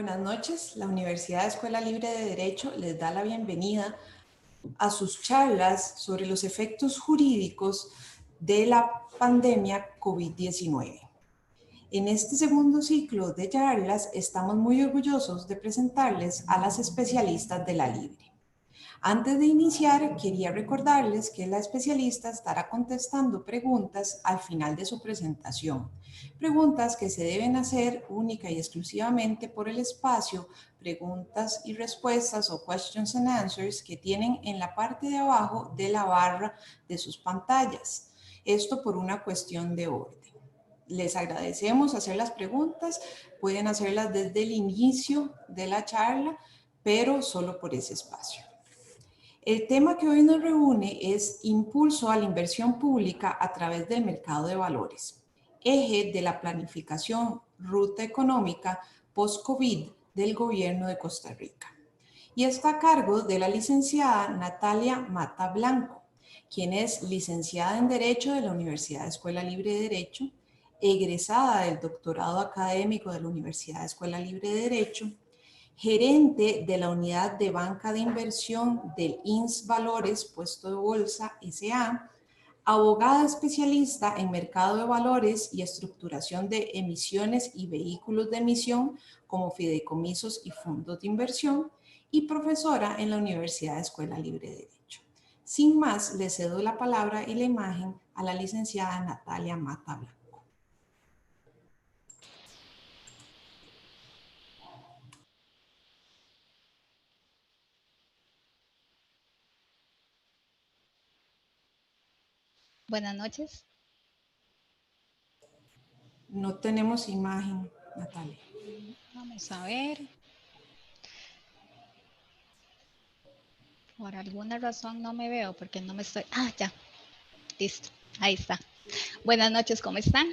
buenas noches. La Universidad Escuela Libre de Derecho les da la bienvenida a sus charlas sobre los efectos jurídicos de la pandemia COVID-19. En este segundo ciclo de charlas estamos muy orgullosos de presentarles a las especialistas de la Libre. Antes de iniciar, quería recordarles que la especialista estará contestando preguntas al final de su presentación. Preguntas que se deben hacer única y exclusivamente por el espacio preguntas y respuestas o questions and answers que tienen en la parte de abajo de la barra de sus pantallas. Esto por una cuestión de orden. Les agradecemos hacer las preguntas. Pueden hacerlas desde el inicio de la charla, pero solo por ese espacio. El tema que hoy nos reúne es impulso a la inversión pública a través del mercado de valores, eje de la planificación ruta económica post-COVID del gobierno de Costa Rica. Y está a cargo de la licenciada Natalia Mata Blanco, quien es licenciada en Derecho de la Universidad Escuela Libre de Derecho, egresada del doctorado académico de la Universidad Escuela Libre de Derecho, gerente de la unidad de banca de inversión del INS Valores Puesto de Bolsa S.A., abogada especialista en mercado de valores y estructuración de emisiones y vehículos de emisión como fideicomisos y fondos de inversión, y profesora en la Universidad Escuela Libre de Derecho. Sin más, le cedo la palabra y la imagen a la licenciada Natalia Mata Blanco. Buenas noches. No tenemos imagen, Natalia. Vamos a ver. Por alguna razón no me veo porque no me estoy... Ah, ya. Listo. Ahí está. Buenas noches, ¿cómo están?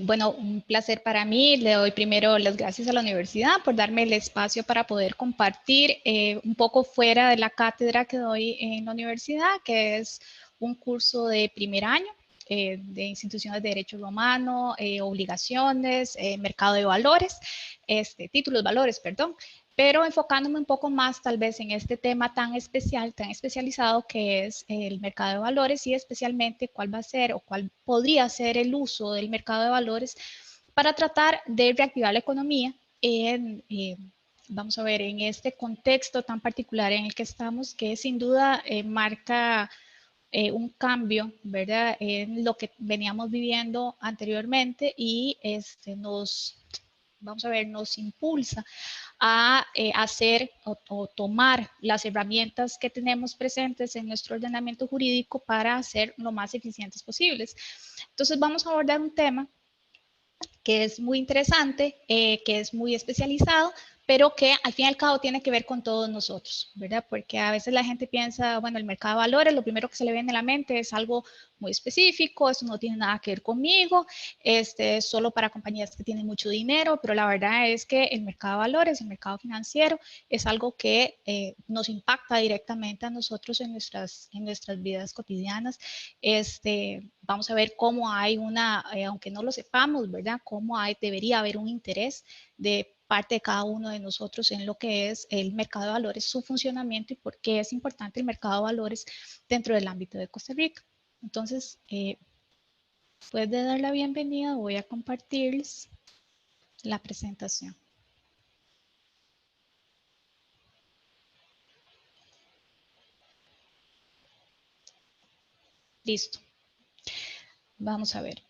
Bueno, un placer para mí. Le doy primero las gracias a la universidad por darme el espacio para poder compartir un poco fuera de la cátedra que doy en la universidad, que es un curso de primer año de instituciones de derecho romano, obligaciones, mercado de valores, títulos valores, perdón, pero enfocándome un poco más tal vez en este tema tan especial, tan especializado que es el mercado de valores y especialmente cuál va a ser o cuál podría ser el uso del mercado de valores para tratar de reactivar la economía vamos a ver, en este contexto tan particular en el que estamos, que sin duda marca un cambio, ¿verdad? En lo que veníamos viviendo anteriormente y vamos a ver, nos impulsa a hacer o tomar las herramientas que tenemos presentes en nuestro ordenamiento jurídico para ser lo más eficientes posibles. Entonces vamos a abordar un tema que es muy interesante, que es muy especializado, pero que al fin y al cabo tiene que ver con todos nosotros, ¿verdad? Porque a veces la gente piensa, bueno, el mercado de valores, lo primero que se le viene a la mente es algo muy específico, eso no tiene nada que ver conmigo, es solo para compañías que tienen mucho dinero, pero la verdad es que el mercado de valores, el mercado financiero, es algo que nos impacta directamente a nosotros en nuestras vidas cotidianas. Vamos a ver cómo hay aunque no lo sepamos, ¿verdad? Cómo debería haber un interés de parte de cada uno de nosotros en lo que es el mercado de valores, su funcionamiento y por qué es importante el mercado de valores dentro del ámbito de Costa Rica. Entonces, después de dar la bienvenida, voy a compartirles la presentación. Listo. Vamos a ver.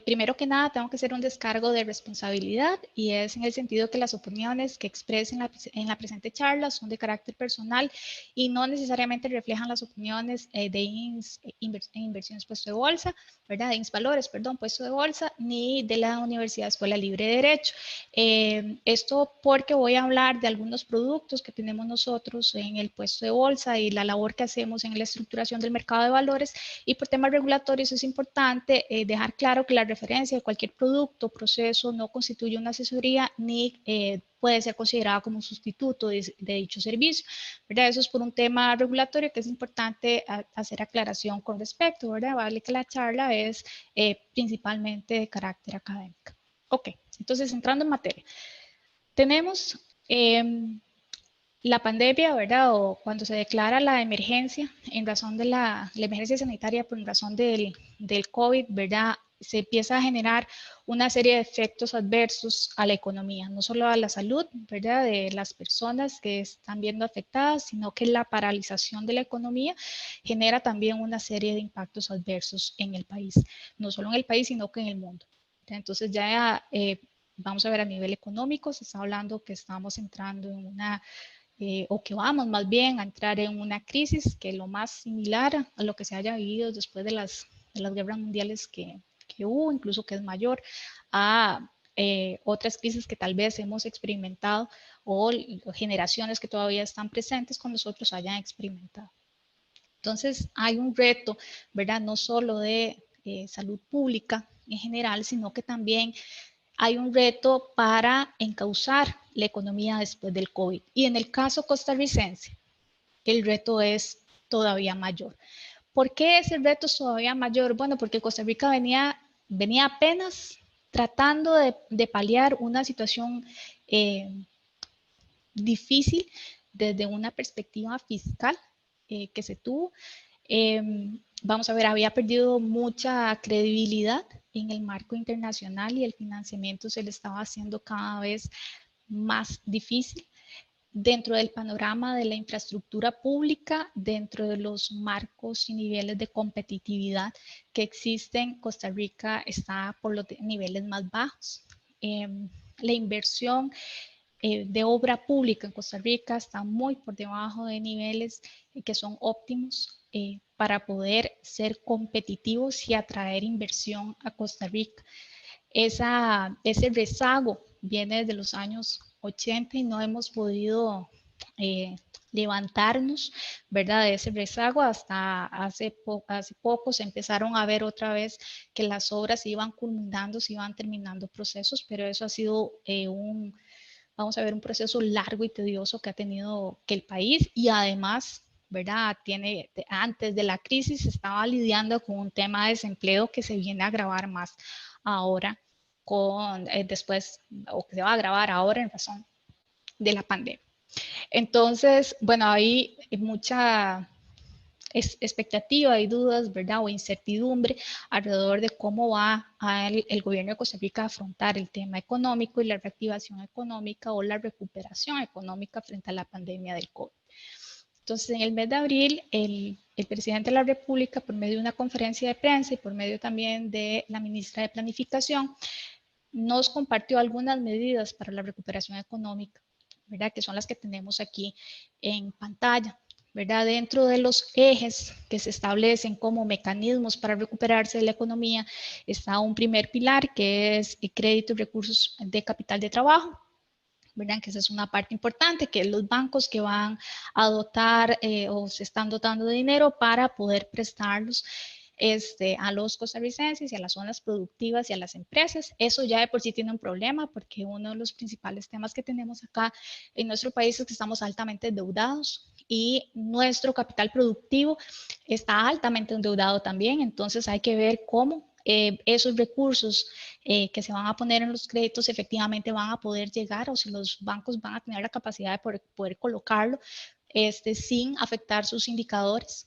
Primero que nada, tengo que hacer un descargo de responsabilidad y es en el sentido que las opiniones que expresen en la presente charla son de carácter personal y no necesariamente reflejan las opiniones de inversiones puesto de bolsa, ¿verdad? De Valores, perdón, puesto de bolsa, ni de la Universidad Escuela Libre de Derecho. Esto porque voy a hablar de algunos productos que tenemos nosotros en el puesto de bolsa y la labor que hacemos en la estructuración del mercado de valores, y por temas regulatorios es importante dejar claro que la referencia de cualquier producto o proceso no constituye una asesoría ni puede ser considerada como un sustituto de dicho servicio, ¿verdad? Eso es por un tema regulatorio que es importante hacer aclaración con respecto, ¿verdad? Vale que la charla es principalmente de carácter académico. Ok, Entonces, entrando en materia, tenemos la pandemia, ¿verdad? O cuando se declara la emergencia en razón de la emergencia sanitaria por razón del COVID, ¿verdad? Se empieza a generar una serie de efectos adversos a la economía, no solo a la salud, ¿verdad? De las personas que están viendo afectadas, sino que la paralización de la economía genera también una serie de impactos adversos en el país, no solo en el país, sino que en el mundo. Entonces ya vamos a ver a nivel económico, se está hablando que estamos entrando en una o que vamos más bien a entrar en una crisis que es lo más similar a lo que se haya vivido después de las guerras mundiales que hubo, incluso que es mayor a otras crisis que tal vez hemos experimentado o generaciones que todavía están presentes con nosotros hayan experimentado. Entonces hay un reto, ¿verdad? No solo de salud pública en general, sino que también hay un reto para encauzar la economía después del COVID. Y en el caso costarricense, el reto es todavía mayor. ¿Por qué ese reto es todavía mayor? Bueno, porque Costa Rica venía apenas tratando de paliar una situación difícil desde una perspectiva fiscal que se tuvo. Vamos a ver, había perdido mucha credibilidad en el marco internacional y el financiamiento se le estaba haciendo cada vez más difícil dentro del panorama de la infraestructura pública, dentro de los marcos y niveles de competitividad que existen. Costa Rica está por los niveles más bajos. La inversión de obra pública en Costa Rica está muy por debajo de niveles que son óptimos para poder ser competitivos y atraer inversión a Costa Rica. Ese rezago viene desde los años 80 y no hemos podido levantarnos, ¿verdad? De ese rezago hasta hace poco se empezaron a ver otra vez que las obras se iban culminando, se iban terminando procesos, pero eso ha sido vamos a ver, un proceso largo y tedioso que ha tenido que el país y además, ¿verdad? Antes de la crisis estaba lidiando con un tema de desempleo que se viene a agravar más ahora después, o que se va a agravar ahora en razón de la pandemia. Entonces, bueno, hay mucha expectativa y dudas, ¿verdad? O incertidumbre alrededor de cómo va el gobierno de Costa Rica a afrontar el tema económico y la reactivación económica o la recuperación económica frente a la pandemia del COVID. Entonces, en el mes de abril, el presidente de la República, por medio de una conferencia de prensa y por medio también de la ministra de Planificación, nos compartió algunas medidas para la recuperación económica, ¿verdad? Que son las que tenemos aquí en pantalla. ¿Verdad? Dentro de los ejes que se establecen como mecanismos para recuperarse de la economía está un primer pilar que es el crédito y recursos de capital de trabajo, ¿verdad? Que esa es una parte importante, que los bancos que van a dotar o se están dotando de dinero para poder prestarlos a los costarricenses y a las zonas productivas y a las empresas. Eso ya de por sí tiene un problema porque uno de los principales temas que tenemos acá en nuestro país es que estamos altamente endeudados y nuestro capital productivo está altamente endeudado también. Entonces hay que ver cómo esos recursos que se van a poner en los créditos efectivamente van a poder llegar o si los bancos van a tener la capacidad de poder colocarlo sin afectar sus indicadores.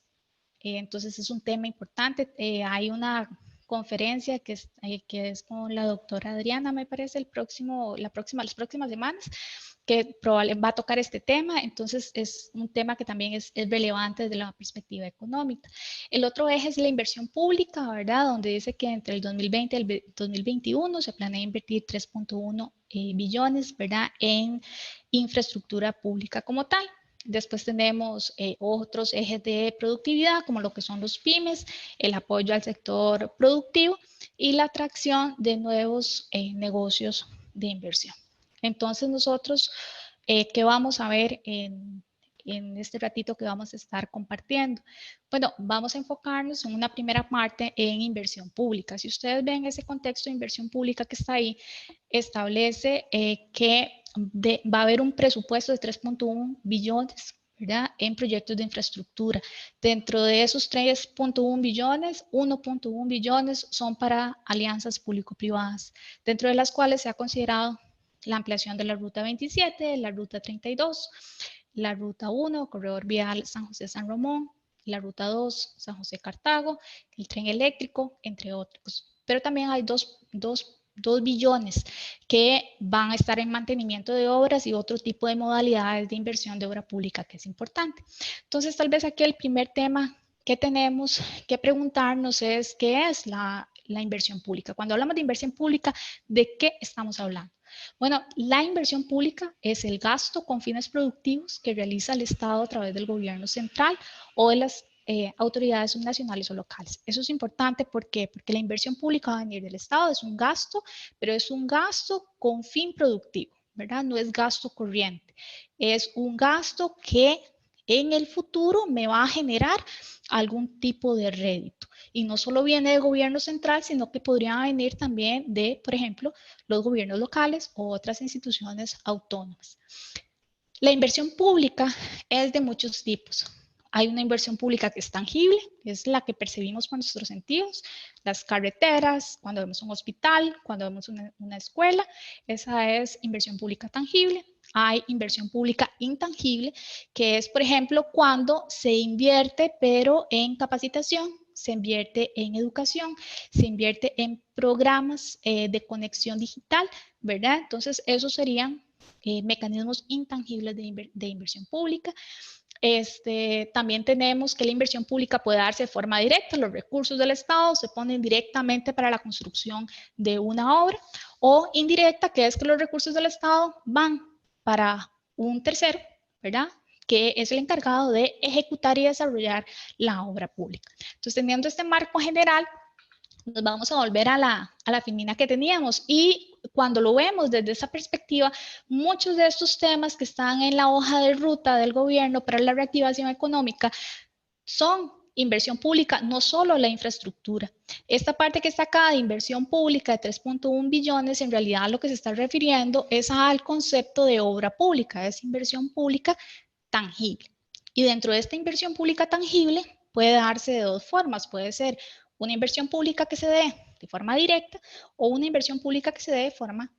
Entonces es un tema importante. Hay una conferencia que es con la doctora Adriana, me parece, las próximas semanas, que probablemente va a tocar este tema. Entonces es un tema que también es relevante desde la perspectiva económica. El otro eje es la inversión pública, ¿verdad? Donde dice que entre el 2020 y el 2021 se planea invertir 3.1 billones, ¿verdad? En infraestructura pública como tal. Después tenemos otros ejes de productividad, como lo que son los pymes, el apoyo al sector productivo y la atracción de nuevos negocios de inversión. Entonces nosotros, ¿qué vamos a ver en este ratito que vamos a estar compartiendo? Bueno, vamos a enfocarnos en una primera parte en inversión pública. Si ustedes ven ese contexto de inversión pública que está ahí, establece que va a haber un presupuesto de 3.1 billones, ¿verdad?, en proyectos de infraestructura. Dentro de esos 3.1 billones, 1.1 billones son para alianzas público-privadas, dentro de las cuales se ha considerado la ampliación de la Ruta 27, la Ruta 32, la Ruta 1, Corredor Vial San José-San Ramón, la Ruta 2, San José-Cartago, el tren eléctrico, entre otros. Pero también hay 2 billones que van a estar en mantenimiento de obras y otro tipo de modalidades de inversión de obra pública que es importante. Entonces, tal vez aquí el primer tema que tenemos que preguntarnos es ¿qué es la inversión pública? Cuando hablamos de inversión pública, ¿de qué estamos hablando? Bueno, la inversión pública es el gasto con fines productivos que realiza el Estado a través del gobierno central o de las autoridades subnacionales o locales. Eso es importante, ¿por qué? Porque la inversión pública va a venir del Estado, es un gasto, pero es un gasto con fin productivo, ¿verdad? No es gasto corriente, es un gasto que en el futuro me va a generar algún tipo de rédito. Y no solo viene del gobierno central, sino que podría venir también de, por ejemplo, los gobiernos locales o otras instituciones autónomas. La inversión pública es de muchos tipos. Hay una inversión pública que es tangible, es la que percibimos con nuestros sentidos, las carreteras, cuando vemos un hospital, cuando vemos una escuela, esa es inversión pública tangible. Hay inversión pública intangible, que es, por ejemplo, cuando se invierte, pero en capacitación, se invierte en educación, se invierte en programas de conexión digital, ¿verdad? Entonces, esos serían mecanismos intangibles de inversión pública. También tenemos que la inversión pública puede darse de forma directa, los recursos del Estado se ponen directamente para la construcción de una obra, o indirecta, que es que los recursos del Estado van para un tercero, ¿verdad?, que es el encargado de ejecutar y desarrollar la obra pública. Entonces, teniendo este marco general, nos vamos a volver a la filmina que teníamos, y cuando lo vemos desde esa perspectiva, muchos de estos temas que están en la hoja de ruta del gobierno para la reactivación económica son inversión pública, no solo la infraestructura. Esta parte que está acá de inversión pública de 3.1 billones, en realidad lo que se está refiriendo es al concepto de obra pública, es inversión pública tangible. Y dentro de esta inversión pública tangible puede darse de dos formas, puede ser una inversión pública que se dé de forma directa o una inversión pública que se dé de forma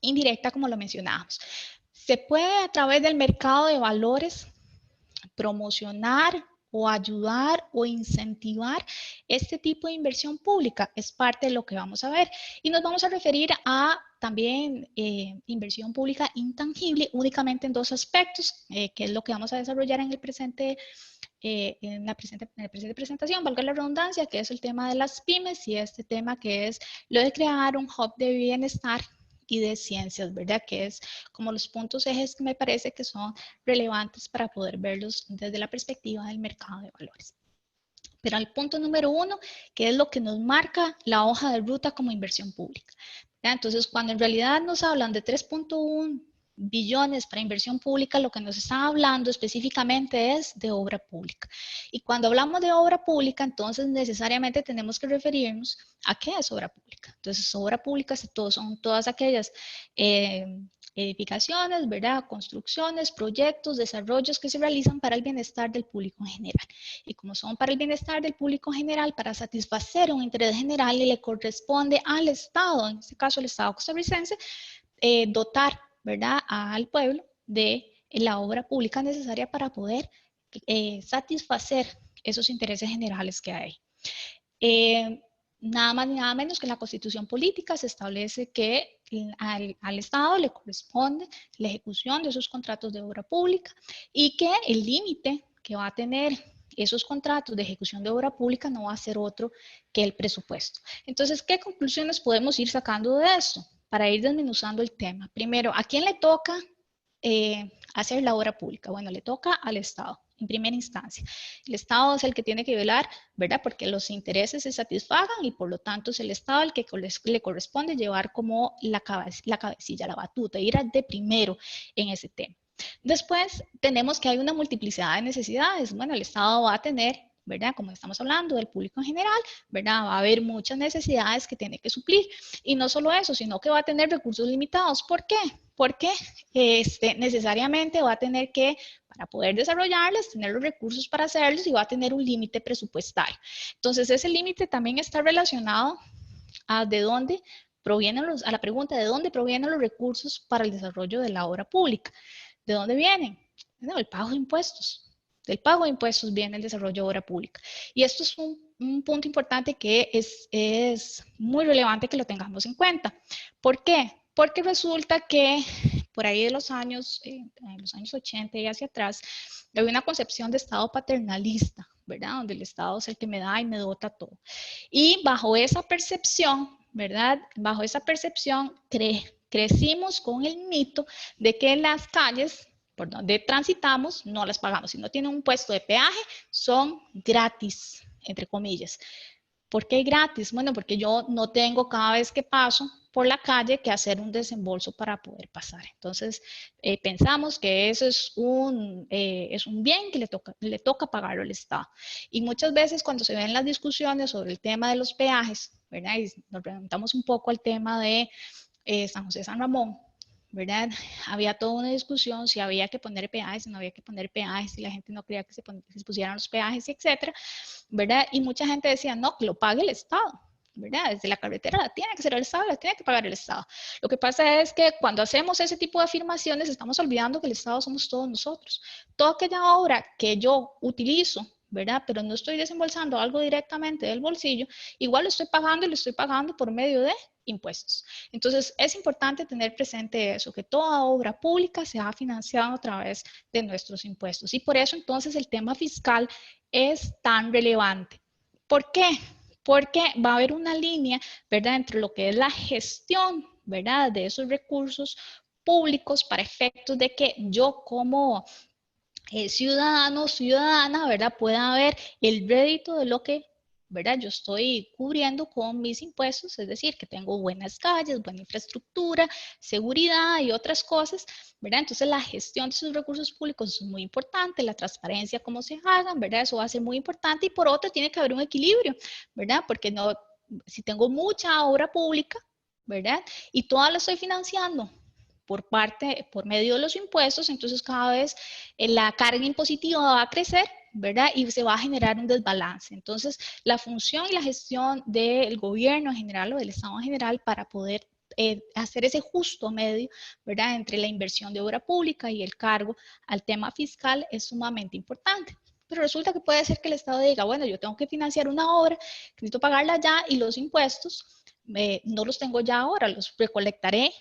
indirecta, como lo mencionábamos. Se puede a través del mercado de valores promocionar o ayudar o incentivar este tipo de inversión pública. Es parte de lo que vamos a ver. Y nos vamos a referir a también inversión pública intangible únicamente en dos aspectos, que es lo que vamos a desarrollar en el presente. En la presente presentación, valga la redundancia, que es el tema de las pymes, y este tema que es lo de crear un hub de bienestar y de ciencias, ¿verdad? Que es como los puntos ejes que me parece que son relevantes para poder verlos desde la perspectiva del mercado de valores. Pero al punto número 1, que es lo que nos marca la hoja de ruta como inversión pública. ¿Ya? Entonces, cuando en realidad nos hablan de 3.1 billones para inversión pública, lo que nos están hablando específicamente es de obra pública. Y cuando hablamos de obra pública, entonces necesariamente tenemos que referirnos a qué es obra pública. Entonces, obra pública son todas aquellas edificaciones, ¿verdad?, construcciones, proyectos, desarrollos que se realizan para el bienestar del público en general. Y como son para el bienestar del público en general, para satisfacer un interés general, y le corresponde al Estado, en este caso el Estado costarricense, dotar, ¿verdad?, al pueblo de la obra pública necesaria para poder satisfacer esos intereses generales que hay. Nada más ni nada menos que en la Constitución Política se establece que al Estado le corresponde la ejecución de esos contratos de obra pública, y que el límite que va a tener esos contratos de ejecución de obra pública no va a ser otro que el presupuesto. Entonces, ¿qué conclusiones podemos ir sacando de esto para ir desmenuzando el tema? Primero, ¿a quién le toca hacer la obra pública? Bueno, le toca al Estado en primera instancia. El Estado es el que tiene que velar, ¿verdad?, porque los intereses se satisfagan, y por lo tanto es el Estado el que le corresponde llevar como la cabecilla, la batuta, ir de primero en ese tema. Después tenemos que hay una multiplicidad de necesidades. Bueno, el Estado va a tener, ¿verdad?, como estamos hablando del público en general, ¿verdad?, va a haber muchas necesidades que tiene que suplir. Y no solo eso, sino que va a tener recursos limitados. ¿Por qué? Porque necesariamente va a tener que, para poder desarrollarlas, tener los recursos para hacerlos y va a tener un límite presupuestario. Entonces, ese límite también está relacionado a de dónde provienen a la pregunta de dónde provienen los recursos para el desarrollo de la obra pública. ¿De dónde vienen? No, el pago de impuestos. Del pago de impuestos viene el desarrollo de obra pública. Y esto es un punto importante que es muy relevante que lo tengamos en cuenta. ¿Por qué? Porque resulta que por ahí de los años, en los años 80 y hacia atrás, había una concepción de Estado paternalista, ¿verdad? Donde el Estado es el que me da y me dota todo. Y bajo esa percepción, ¿verdad? Bajo esa percepción crecimos con el mito de que las calles por donde transitamos no las pagamos. Si no tienen un puesto de peaje, son gratis, entre comillas. ¿Por qué gratis? Bueno, porque yo no tengo cada vez que paso por la calle que hacer un desembolso para poder pasar. Entonces, pensamos que eso es un bien que le toca pagarlo al Estado. Y muchas veces cuando se ven las discusiones sobre el tema de los peajes, ¿verdad? Y nos preguntamos un poco al tema de San José San Ramón, ¿verdad? Había toda una discusión si había que poner peajes, si no había que poner peajes, si la gente no quería que se pusieran los peajes, etcétera, ¿verdad? Y mucha gente decía, no, que lo pague el Estado, ¿verdad? Desde la carretera la tiene que ser el Estado, la tiene que pagar el Estado. Lo que pasa es que cuando hacemos ese tipo de afirmaciones estamos olvidando que el Estado somos todos nosotros. Toda aquella obra que yo utilizo, ¿verdad? Pero no estoy desembolsando algo directamente del bolsillo, igual lo estoy pagando y lo estoy pagando por medio de impuestos. Entonces, es importante tener presente eso, que toda obra pública se ha financiado a través de nuestros impuestos. Y por eso, entonces, el tema fiscal es tan relevante. ¿Por qué? Porque va a haber una línea, ¿verdad?, entre lo que es la gestión, ¿verdad?, de esos recursos públicos para efectos de que yo como ciudadano, ciudadana, ¿verdad?, pueda ver el rédito de lo que, ¿verdad?, yo estoy cubriendo con mis impuestos, es decir, que tengo buenas calles, buena infraestructura, seguridad y otras cosas, ¿verdad? Entonces la gestión de esos recursos públicos es muy importante, la transparencia, cómo se hagan, ¿verdad? Eso va a ser muy importante y por otro tiene que haber un equilibrio, ¿verdad? Porque no, si tengo mucha obra pública, ¿verdad? Y toda la estoy financiando por medio de los impuestos, entonces cada vez la carga impositiva va a crecer, ¿verdad? Y se va a generar un desbalance. Entonces, la función y la gestión del gobierno en general o del Estado en general para poder hacer ese justo medio, ¿verdad?, entre la inversión de obra pública y el cargo al tema fiscal es sumamente importante. Pero resulta que puede ser que el Estado diga, bueno, yo tengo que financiar una obra, necesito pagarla ya y los impuestos no los tengo ya ahora, los recolectaré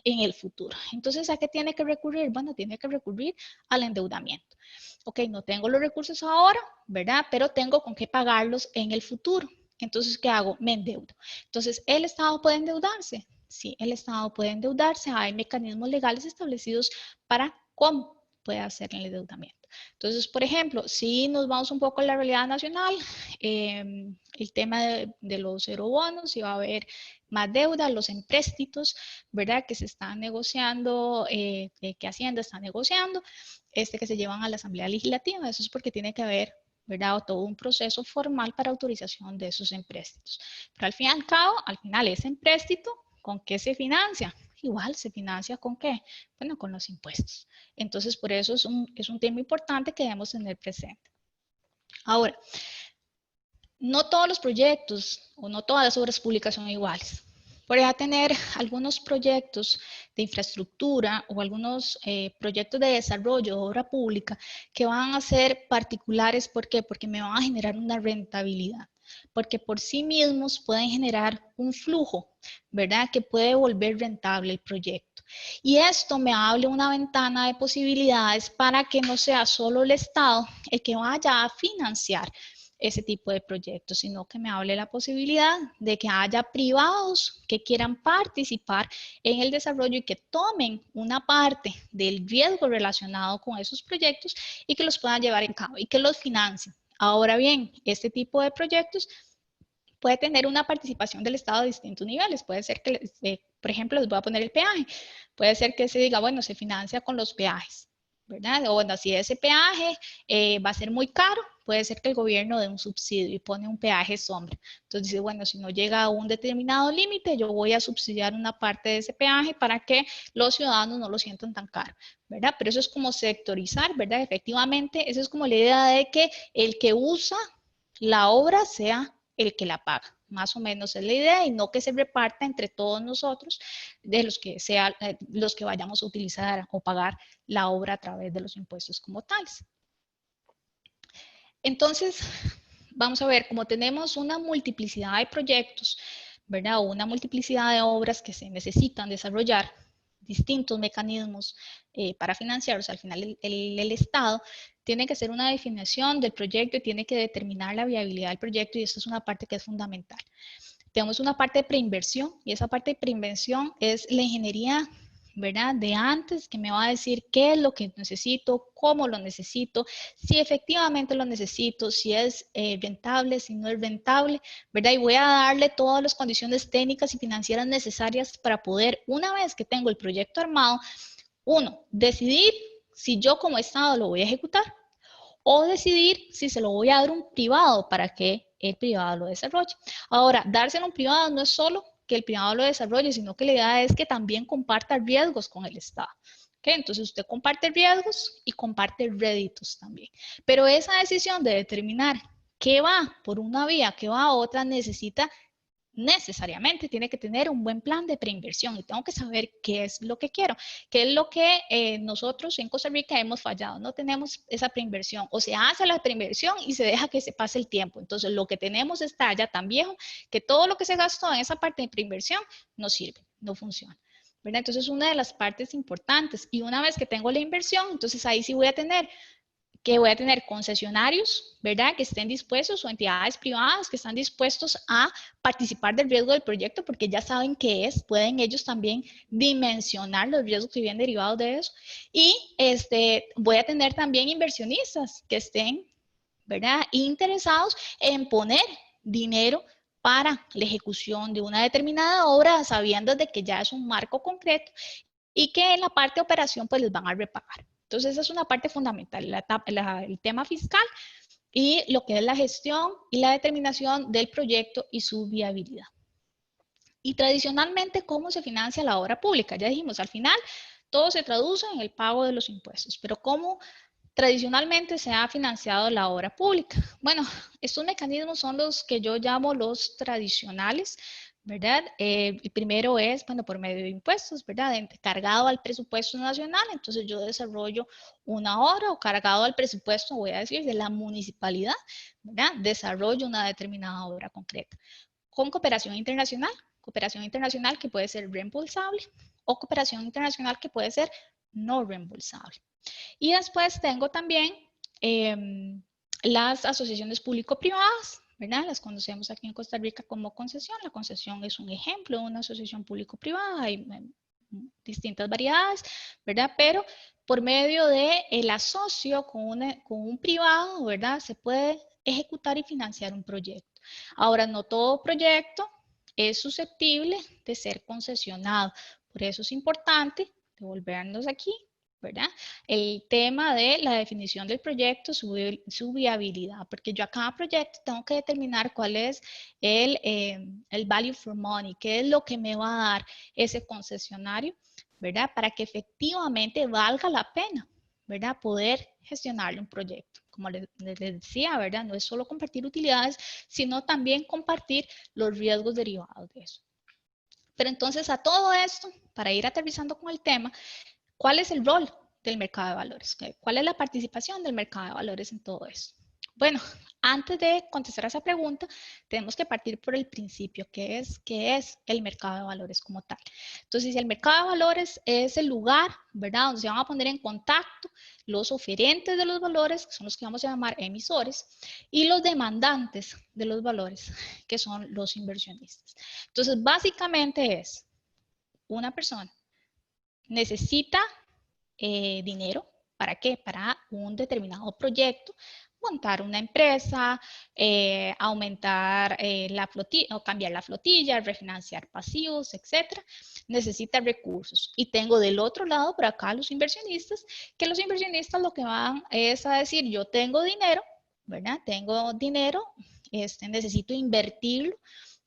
en el futuro. Entonces, ¿a qué tiene que recurrir? Bueno, tiene que recurrir al endeudamiento. Ok, no tengo los recursos ahora, ¿verdad? Pero tengo con qué pagarlos en el futuro. Entonces, ¿qué hago? Me endeudo. Entonces, ¿el Estado puede endeudarse? Sí, el Estado puede endeudarse. Hay mecanismos legales establecidos para cómo puede hacer el endeudamiento. Entonces, por ejemplo, si nos vamos un poco a la realidad nacional, el tema de los eurobonos, si va a haber más deuda, los empréstitos, ¿verdad?, que se están negociando, que Hacienda está negociando, que se llevan a la Asamblea Legislativa. Eso es porque tiene que haber, ¿verdad?, todo un proceso formal para autorización de esos empréstitos. Pero al fin y al cabo, al final ese empréstito, ¿con qué se financia? Igual se financia ¿con qué? Bueno, con los impuestos. Entonces, por eso es un tema importante que debemos tener presente. Ahora, no todos los proyectos o no todas las obras públicas son iguales. Podría tener algunos proyectos de infraestructura o algunos proyectos de desarrollo de obra pública que van a ser particulares. ¿Por qué? Porque me van a generar una rentabilidad. Porque por sí mismos pueden generar un flujo, ¿verdad?, que puede volver rentable el proyecto. Y esto me abre una ventana de posibilidades para que no sea solo el Estado el que vaya a financiar ese tipo de proyectos, sino que me hable la posibilidad de que haya privados que quieran participar en el desarrollo y que tomen una parte del riesgo relacionado con esos proyectos y que los puedan llevar en cabo y que los financien. Ahora bien, este tipo de proyectos puede tener una participación del Estado a distintos niveles. Puede ser que, por ejemplo, les voy a poner el peaje. Puede ser que se diga, bueno, se financia con los peajes, ¿verdad? O bueno, si ese peaje va a ser muy caro, puede ser que el gobierno dé un subsidio y pone un peaje sombra. Entonces dice, bueno, si no llega a un determinado límite, yo voy a subsidiar una parte de ese peaje para que los ciudadanos no lo sientan tan caro, ¿verdad? Pero eso es como sectorizar, ¿verdad? Efectivamente, eso es como la idea de que el que usa la obra sea el que la paga. Más o menos es la idea, y no que se reparta entre todos nosotros, de los que vayamos a utilizar o pagar la obra a través de los impuestos como tales. Entonces, vamos a ver, como tenemos una multiplicidad de proyectos, ¿verdad? O una multiplicidad de obras que se necesitan desarrollar, distintos mecanismos para financiarlos, al final el Estado tiene que hacer una definición del proyecto y tiene que determinar la viabilidad del proyecto, y esta es una parte que es fundamental. Tenemos una parte de preinversión, y esa parte de preinversión es la ingeniería, ¿verdad? De antes, que me va a decir qué es lo que necesito, cómo lo necesito, si efectivamente lo necesito, si es rentable, si no es rentable, ¿verdad? Y voy a darle todas las condiciones técnicas y financieras necesarias para poder, una vez que tengo el proyecto armado, uno, decidir si yo como Estado lo voy a ejecutar, o decidir si se lo voy a dar a un privado para que el privado lo desarrolle. Ahora, dárselo a un privado no es solo que el privado lo desarrolle, sino que la idea es que también comparta riesgos con el Estado. ¿Okay? Entonces usted comparte riesgos y comparte réditos también. Pero esa decisión de determinar qué va por una vía, qué va a otra, necesariamente tiene que tener un buen plan de preinversión, y tengo que saber qué es lo que quiero, qué es lo que nosotros en Costa Rica hemos fallado. No tenemos esa preinversión, o se hace la preinversión y se deja que se pase el tiempo. Entonces lo que tenemos está ya tan viejo que todo lo que se gastó en esa parte de preinversión no sirve, no funciona, ¿verdad? Entonces una de las partes importantes, y una vez que tengo la inversión, entonces ahí sí voy a tener concesionarios, ¿verdad? Que estén dispuestos, o entidades privadas que están dispuestos a participar del riesgo del proyecto, porque ya saben qué es, pueden ellos también dimensionar los riesgos que vienen derivados de eso. Y voy a tener también inversionistas que estén, ¿verdad?, interesados en poner dinero para la ejecución de una determinada obra, sabiendo de que ya es un marco concreto y que en la parte de operación pues les van a repagar. Entonces esa es una parte fundamental, el tema fiscal y lo que es la gestión y la determinación del proyecto y su viabilidad. Y tradicionalmente, ¿cómo se financia la obra pública? Ya dijimos, al final todo se traduce en el pago de los impuestos, pero ¿cómo tradicionalmente se ha financiado la obra pública? Bueno, estos mecanismos son los que yo llamo los tradicionales, ¿verdad? El primero es, bueno, por medio de impuestos, ¿verdad? Cargado al presupuesto nacional, entonces yo desarrollo una obra, o cargado al presupuesto, voy a decir, de la municipalidad, ¿verdad? Desarrollo una determinada obra concreta. Con cooperación internacional que puede ser reembolsable, o cooperación internacional que puede ser no reembolsable. Y después tengo también las asociaciones público-privadas, ¿verdad? Las conocemos aquí en Costa Rica como concesión. La concesión es un ejemplo de una asociación público-privada. Hay distintas variedades, ¿verdad? Pero por medio de el asocio con un privado, ¿verdad?, se puede ejecutar y financiar un proyecto. Ahora, no todo proyecto es susceptible de ser concesionado. Por eso es importante devolvernos aquí, ¿verdad?, el tema de la definición del proyecto, su viabilidad, porque yo a cada proyecto tengo que determinar cuál es el value for money, qué es lo que me va a dar ese concesionario, ¿verdad?, para que efectivamente valga la pena, ¿verdad?, poder gestionarle un proyecto. Como les decía, ¿verdad?, no es solo compartir utilidades, sino también compartir los riesgos derivados de eso. Pero entonces a todo esto, para ir aterrizando con el tema, ¿cuál es el rol del mercado de valores? ¿Cuál es la participación del mercado de valores en todo esto? Bueno, antes de contestar a esa pregunta, tenemos que partir por el principio, ¿qué es el mercado de valores como tal? Entonces, si el mercado de valores es el lugar, ¿verdad?, donde se van a poner en contacto los oferentes de los valores, que son los que vamos a llamar emisores, y los demandantes de los valores, que son los inversionistas. Entonces, básicamente es una persona necesita dinero. ¿Para qué? Para un determinado proyecto, montar una empresa, aumentar la flotilla o cambiar la flotilla, refinanciar pasivos, etcétera. Necesita recursos. Y tengo del otro lado por acá los inversionistas, que los inversionistas lo que van es a decir, yo tengo dinero, ¿verdad? Tengo dinero, necesito invertirlo,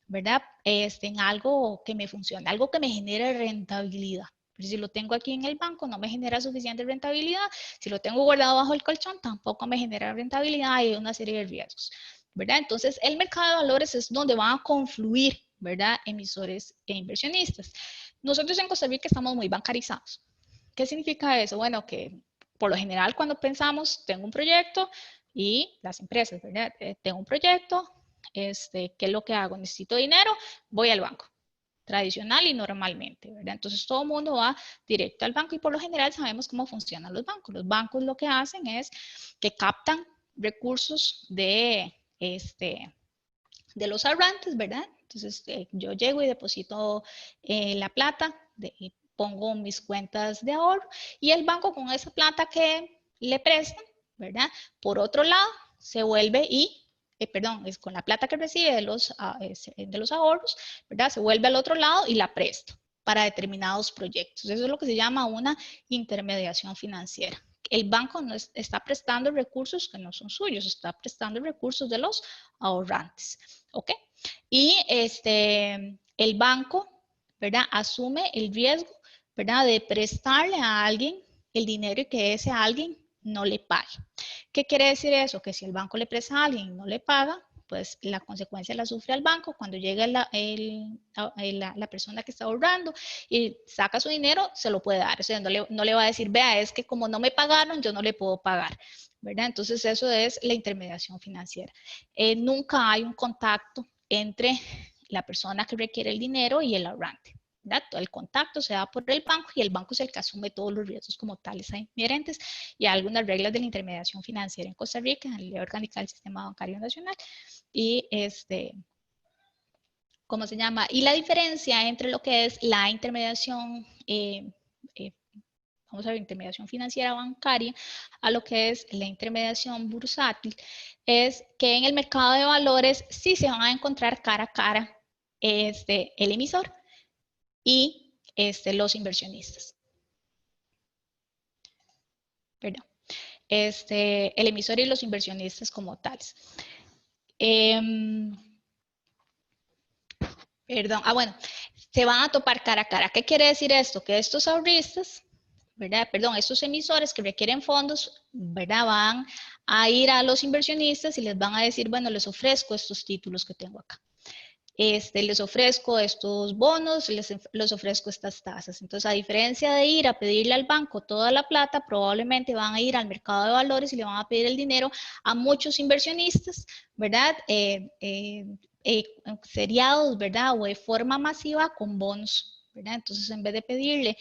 ¿verdad? En algo que me funcione, algo que me genere rentabilidad. Pero si lo tengo aquí en el banco, no me genera suficiente rentabilidad. Si lo tengo guardado bajo el colchón, tampoco me genera rentabilidad y hay una serie de riesgos, ¿verdad? Entonces, el mercado de valores es donde van a confluir, ¿verdad? Emisores e inversionistas. Nosotros en Costa Rica estamos muy bancarizados. ¿Qué significa eso? Bueno, que por lo general cuando pensamos, tengo un proyecto y las empresas, ¿verdad? Tengo un proyecto, ¿qué es lo que hago? Necesito dinero, voy al banco, tradicional y normalmente, ¿verdad? Entonces todo el mundo va directo al banco y por lo general sabemos cómo funcionan los bancos. Los bancos lo que hacen es que captan recursos de los ahorrantes, ¿verdad? Entonces yo llego y deposito la plata, pongo mis cuentas de ahorro y el banco con esa plata que le prestan, ¿verdad? Por otro lado, se vuelve perdón, es con la plata que recibe de los ahorros, ¿verdad? Se vuelve al otro lado y la presta para determinados proyectos. Eso es lo que se llama una intermediación financiera. El banco no está prestando recursos que no son suyos, está prestando recursos de los ahorrantes, ¿ok? Y el banco, ¿verdad? Asume el riesgo, ¿verdad? De prestarle a alguien el dinero y que ese alguien no le pague. ¿Qué quiere decir eso? Que si el banco le presta a alguien y no le paga, pues la consecuencia la sufre al banco. Cuando llega la persona que está ahorrando y saca su dinero, se lo puede dar. O sea, no le va a decir, vea, es que como no me pagaron, yo no le puedo pagar, ¿verdad? Entonces eso es la intermediación financiera. Nunca hay un contacto entre la persona que requiere el dinero y el ahorrante. ¿verdad? El contacto se da por el banco y el banco es el que asume todos los riesgos como tales inherentes y algunas reglas de la intermediación financiera en Costa Rica, en la Ley Orgánica del Sistema Bancario Nacional y ¿cómo se llama? Y la diferencia entre lo que es la intermediación vamos a ver, intermediación financiera bancaria, a lo que es la intermediación bursátil, es que en el mercado de valores sí se van a encontrar cara a cara el emisor y los inversionistas. Perdón. El emisor y los inversionistas como tales. Perdón, bueno, se van a topar cara a cara. ¿Qué quiere decir esto? Que estos ahorristas, ¿verdad? Perdón, estos emisores que requieren fondos, ¿verdad? Van a ir a los inversionistas y les van a decir, bueno, les ofrezco estos títulos que tengo acá. Les ofrezco estos bonos, les ofrezco estas tasas. Entonces, a diferencia de ir a pedirle al banco toda la plata, probablemente van a ir al mercado de valores y le van a pedir el dinero a muchos inversionistas, ¿verdad? Seriados, ¿verdad? O de forma masiva con bonos, ¿verdad? Entonces, en vez de pedirle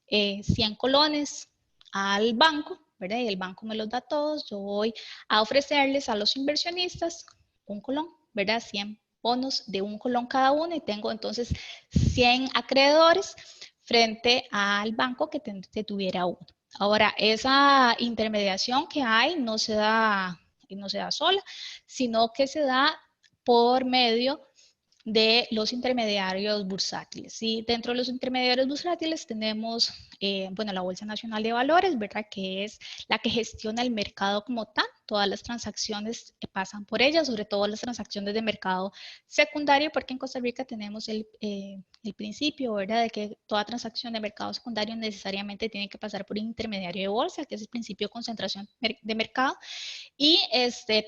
100 colones al banco, ¿verdad? Y el banco me los da todos, yo voy a ofrecerles a los inversionistas un colón, ¿verdad? 100 bonos de un colón cada uno y tengo entonces 100 acreedores frente al banco que tuviera uno. Ahora, esa intermediación que hay no se da sola, sino que se da por medio de los intermediarios bursátiles. Y dentro de los intermediarios bursátiles tenemos, bueno, la Bolsa Nacional de Valores, ¿verdad? Que es la que gestiona el mercado como tal. Todas las transacciones pasan por ella, sobre todo las transacciones de mercado secundario, porque en Costa Rica tenemos el principio, ¿verdad? De que toda transacción de mercado secundario necesariamente tiene que pasar por un intermediario de bolsa, que es el principio de concentración de mercado. Y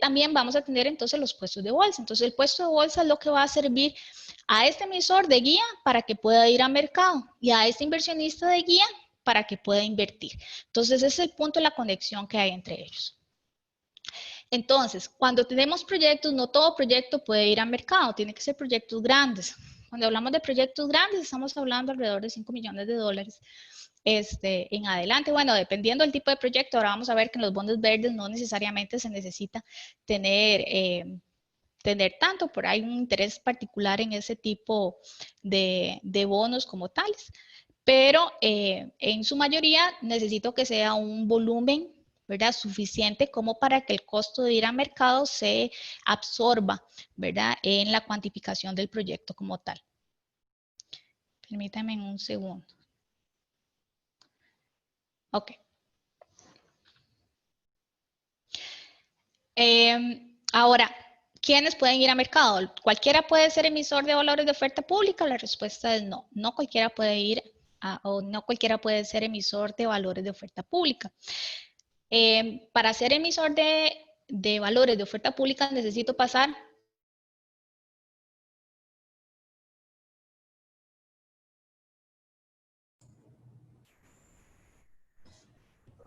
también vamos a tener entonces los puestos de bolsa. Entonces el puesto de bolsa es lo que va a servir a este emisor de guía para que pueda ir al mercado y a este inversionista de guía para que pueda invertir. Entonces ese es el punto de la conexión que hay entre ellos. Entonces, cuando tenemos proyectos, no todo proyecto puede ir al mercado, tiene que ser proyectos grandes. Cuando hablamos de proyectos grandes, estamos hablando alrededor de 5 millones de dólares en adelante. Bueno, dependiendo del tipo de proyecto, ahora vamos a ver que en los bonos verdes no necesariamente se necesita tener, tener tanto, pero hay un interés particular en ese tipo de bonos como tales. Pero en su mayoría necesito que sea un volumen, ¿verdad? Suficiente como para que el costo de ir al mercado se absorba, ¿verdad? En la cuantificación del proyecto como tal. Permítanme un segundo. Ok. Ahora, ¿quiénes pueden ir a mercado? ¿Cualquiera puede ser emisor de valores de oferta pública? La respuesta es no. No cualquiera puede ir o no cualquiera puede ser emisor de valores de oferta pública. Para ser emisor de valores de oferta pública necesito pasar.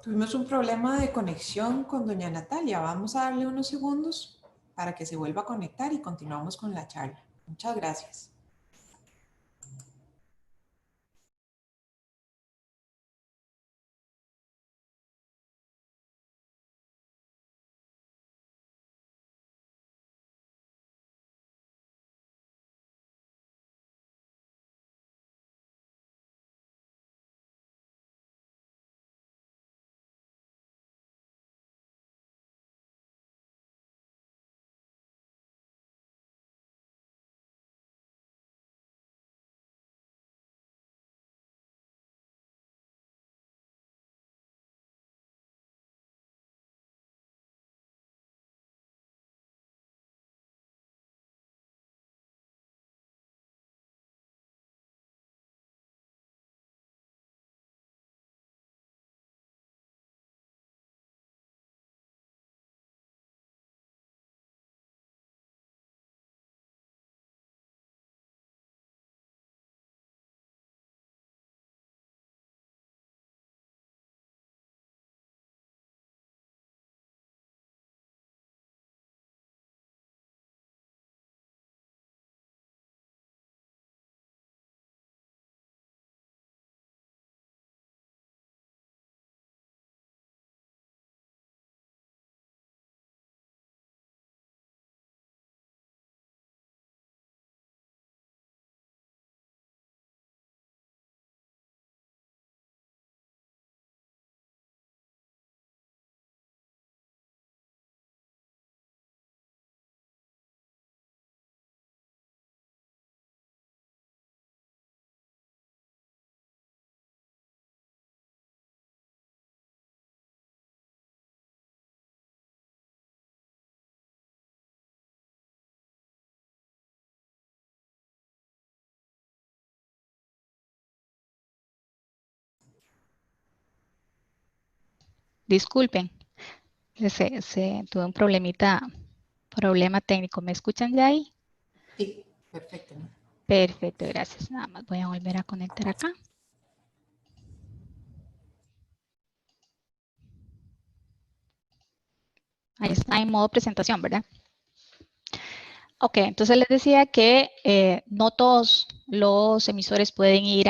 Tuvimos un problema de conexión con doña Natalia. Vamos a darle unos segundos para que se vuelva a conectar y continuamos con la charla. Muchas gracias. Disculpen, tuve un problema técnico. ¿Me escuchan ya ahí? Sí, perfecto. Perfecto, gracias. Nada más voy a volver a conectar acá. Ahí está en modo presentación, ¿verdad? Ok, entonces les decía que no todos los emisores pueden ir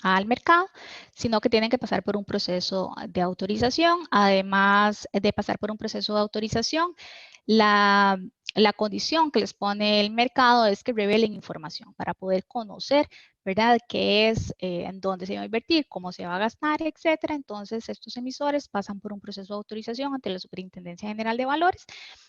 al mercado, sino que tienen que pasar por un proceso de autorización. Además de pasar por un proceso de autorización, la condición que les pone el mercado es que revelen información para poder conocer, ¿verdad?, qué es, en dónde se va a invertir, cómo se va a gastar, etcétera. Entonces, estos emisores pasan por un proceso de autorización ante la Superintendencia General de Valores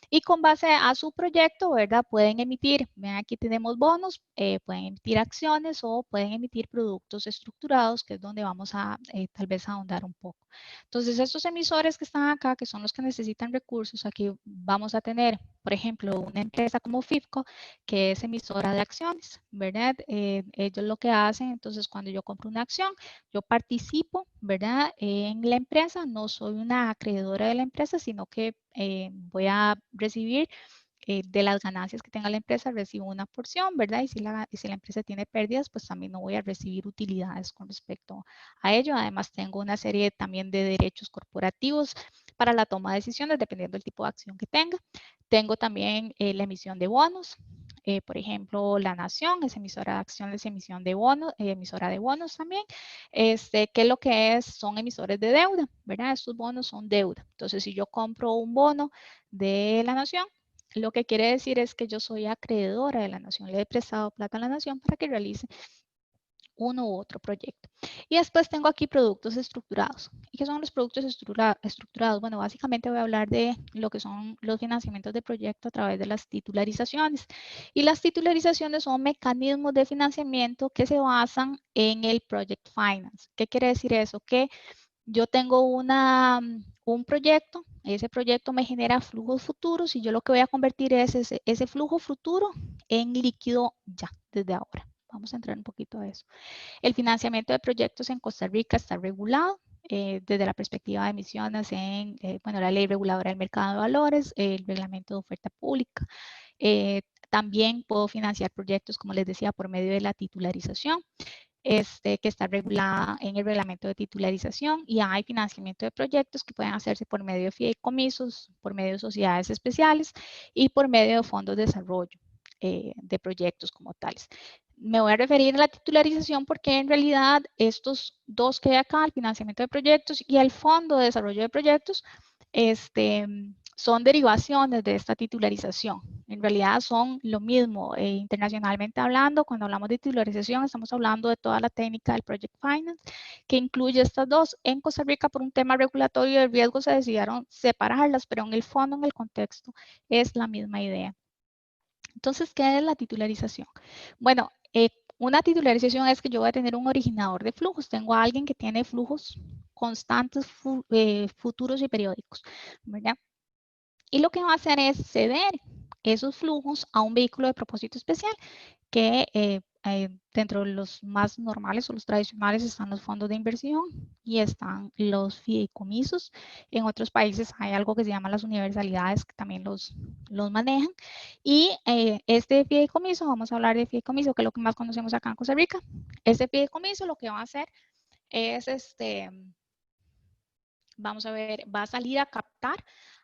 y con base a su proyecto, ¿verdad?, pueden emitir, vean, aquí tenemos bonos, pueden emitir acciones o pueden emitir productos estructurados, que es donde vamos a tal vez ahondar un poco. Entonces, estos emisores que están acá, que son los que necesitan recursos, aquí vamos a tener, por ejemplo, una empresa como FIFCO, que es emisora de acciones, ¿verdad? Ellos lo que hacen, entonces, cuando yo compro una acción, yo participo, ¿verdad?, en la empresa, no soy una acreedora de la empresa, sino que voy a recibir de las ganancias que tenga la empresa, recibo una porción, ¿verdad? Y si la empresa tiene pérdidas, pues también no voy a recibir utilidades con respecto a ello. Además, tengo una serie también de derechos corporativos para la toma de decisiones, dependiendo del tipo de acción que tenga. Tengo también la emisión de bonos. Por ejemplo, La Nación es emisora de acciones, emisión de bonos, emisora de bonos también. ¿Qué es lo que es? Son emisores de deuda, ¿verdad? Estos bonos son deuda. Entonces, si yo compro un bono de La Nación, lo que quiere decir es que yo soy acreedora de la nación, le he prestado plata a la nación para que realice uno u otro proyecto. Y después tengo aquí productos estructurados. ¿Y qué son los productos estructurados? Bueno, básicamente voy a hablar de lo que son los financiamientos de proyecto a través de las titularizaciones. Y las titularizaciones son mecanismos de financiamiento que se basan en el project finance. ¿Qué quiere decir eso? Que yo tengo un proyecto ese proyecto me genera flujos futuros y yo lo que voy a convertir es ese flujo futuro en líquido ya, desde ahora. Vamos a entrar un poquito a eso. El financiamiento de proyectos en Costa Rica está regulado desde la perspectiva de emisiones en, bueno, la ley reguladora del mercado de valores, el reglamento de oferta pública. También puedo financiar proyectos, como les decía, por medio de la titularización. Que está regulada en el reglamento de titularización, y hay financiamiento de proyectos que pueden hacerse por medio de fideicomisos, por medio de sociedades especiales y por medio de fondos de desarrollo de proyectos como tales. Me voy a referir a la titularización porque en realidad estos dos que hay acá, el financiamiento de proyectos y el fondo de desarrollo de proyectos, son derivaciones de esta titularización. En realidad son lo mismo. Internacionalmente hablando, cuando hablamos de titularización, estamos hablando de toda la técnica del Project Finance, que incluye estas dos. En Costa Rica, por un tema regulatorio de riesgo, se decidieron separarlas, pero en el fondo, en el contexto, es la misma idea. Entonces, ¿qué es la titularización? Bueno, una titularización es que yo voy a tener un originador de flujos. Tengo a alguien que tiene flujos constantes, futuros y periódicos, ¿verdad? Y lo que va a hacer es ceder esos flujos a un vehículo de propósito especial que dentro de los más normales o los tradicionales están los fondos de inversión y están los fideicomisos. En otros países hay algo que se llama las universalidades que también los manejan. Y este fideicomiso, vamos a hablar de fideicomiso, que es lo que más conocemos acá en Costa Rica. Este fideicomiso lo que va a hacer es, vamos a ver, va a salir a captar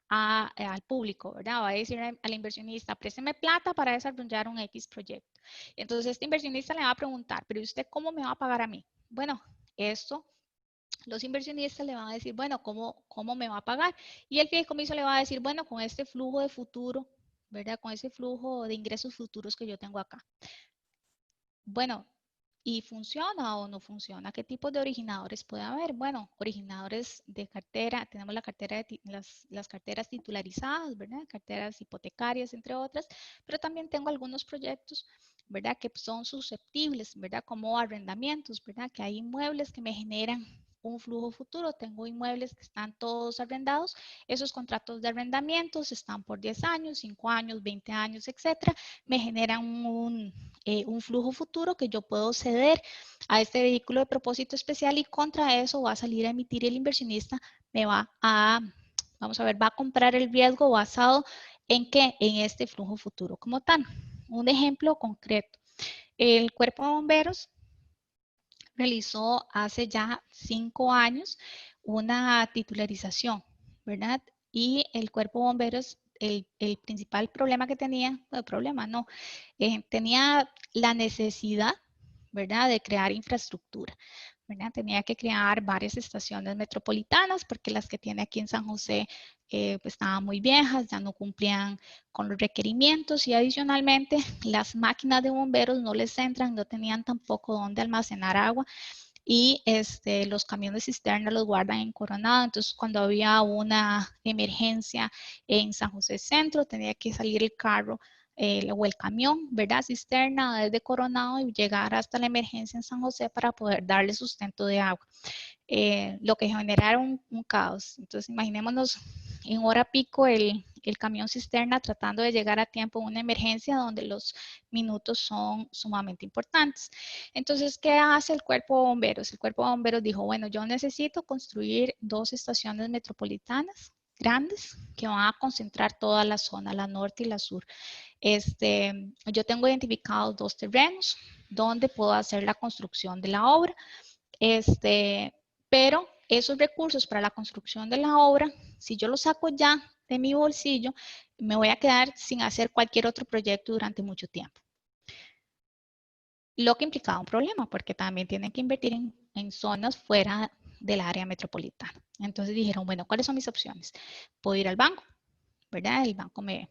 al público, ¿verdad? Va a decir al inversionista, présteme plata para desarrollar un X proyecto. Entonces, este inversionista le va a preguntar, pero ¿usted cómo me va a pagar a mí? Bueno, esto, los inversionistas le van a decir, bueno, ¿cómo me va a pagar? Y el fideicomiso le va a decir, bueno, con este flujo de futuro, ¿verdad? Con ese flujo de ingresos futuros que yo tengo acá. Bueno, ¿y funciona o no funciona? ¿Qué tipo de originadores puede haber? Bueno, originadores de cartera, tenemos la cartera de las carteras titularizadas, ¿verdad? Carteras hipotecarias, entre otras, pero también tengo algunos proyectos, ¿verdad? Que son susceptibles, ¿verdad? Como arrendamientos, ¿verdad? Que hay inmuebles que me generan un flujo futuro. Tengo inmuebles que están todos arrendados. Esos contratos de arrendamientos están por 10 años, 5 años, 20 años, etcétera. Me generan un flujo futuro que yo puedo ceder a este vehículo de propósito especial, y contra eso va a salir a emitir el inversionista, me va a, vamos a ver, va a comprar el riesgo basado en qué, en este flujo futuro como tal. Un ejemplo concreto, el Cuerpo de Bomberos realizó hace ya 5 años una titularización, ¿verdad? Y el Cuerpo de Bomberos, el principal problema que tenía, no, problema no, tenía la necesidad, ¿verdad?, de crear infraestructura, ¿verdad? Tenía que crear varias estaciones metropolitanas porque las que tiene aquí en San José pues estaban muy viejas, ya no cumplían con los requerimientos, y adicionalmente las máquinas de bomberos no les entran, no tenían tampoco dónde almacenar agua, y los camiones cisterna los guardan en Coronado. Entonces, cuando había una emergencia en San José Centro, tenía que salir el carro o el camión, ¿verdad? Cisterna desde Coronado y llegar hasta la emergencia en San José para poder darle sustento de agua. Lo que genera un caos. Entonces, imaginémonos en hora pico el camión cisterna tratando de llegar a tiempo en una emergencia donde los minutos son sumamente importantes. Entonces, ¿qué hace el Cuerpo de Bomberos? El Cuerpo de Bomberos dijo, bueno, yo necesito construir 2 estaciones metropolitanas grandes que van a concentrar toda la zona, la norte y la sur. Yo tengo identificados 2 terrenos donde puedo hacer la construcción de la obra. Pero esos recursos para la construcción de la obra, si yo los saco ya de mi bolsillo, me voy a quedar sin hacer cualquier otro proyecto durante mucho tiempo. Lo que implicaba un problema, porque también tienen que invertir en zonas fuera del área metropolitana. Entonces dijeron, bueno, ¿cuáles son mis opciones? Puedo ir al banco, ¿verdad? El banco me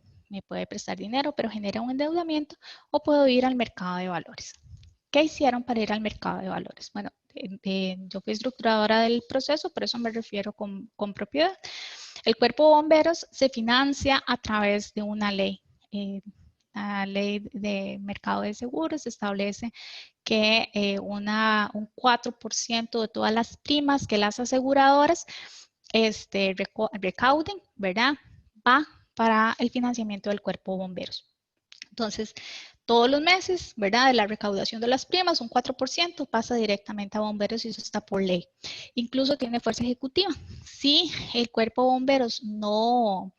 puede prestar dinero, pero genera un endeudamiento, o puedo ir al mercado de valores. ¿Qué hicieron para ir al mercado de valores? Bueno, yo fui estructuradora del proceso, por eso me refiero con propiedad. El Cuerpo de Bomberos se financia a través de una ley. La ley de mercado de seguros establece que un 4% de todas las primas que las aseguradoras recauden, ¿verdad? Va para el financiamiento del cuerpo de bomberos. Entonces, todos los meses, ¿verdad? De la recaudación de las primas, un 4% pasa directamente a bomberos y eso está por ley. Incluso tiene fuerza ejecutiva. Si el cuerpo de bomberos no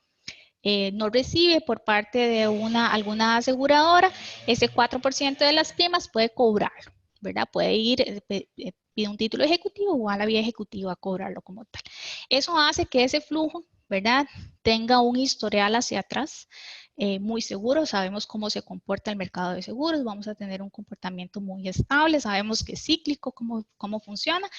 recibe por parte de alguna aseguradora, ese 4% de las primas puede cobrarlo, ¿verdad? Puede ir, pide un título ejecutivo o a la vía ejecutiva a cobrarlo como tal. Eso hace que ese flujo, ¿verdad? Tenga un historial hacia atrás muy seguro. Sabemos cómo se comporta el mercado de seguros, vamos a tener un comportamiento muy estable, sabemos que es cíclico, cómo funciona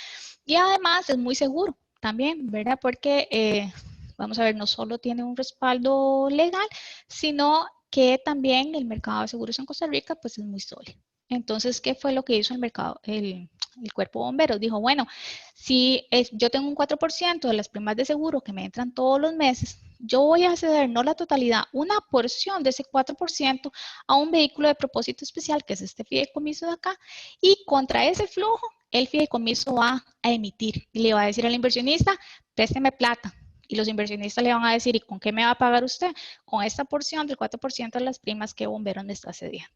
y además es muy seguro también, ¿verdad? Porque vamos a ver, no solo tiene un respaldo legal, sino que también el mercado de seguros en Costa Rica pues es muy sólido. Entonces, ¿qué fue lo que hizo el mercado, el cuerpo de bomberos? Dijo, bueno, si yo tengo un 4% de las primas de seguro que me entran todos los meses, yo voy a ceder, no la totalidad, una porción de ese 4% a un vehículo de propósito especial, que es este fideicomiso de acá, y contra ese flujo, el fideicomiso va a emitir y le va a decir al inversionista, présteme plata. Y los inversionistas le van a decir, ¿y con qué me va a pagar usted? Con esta porción del 4% de las primas que Bomberos me está cediendo.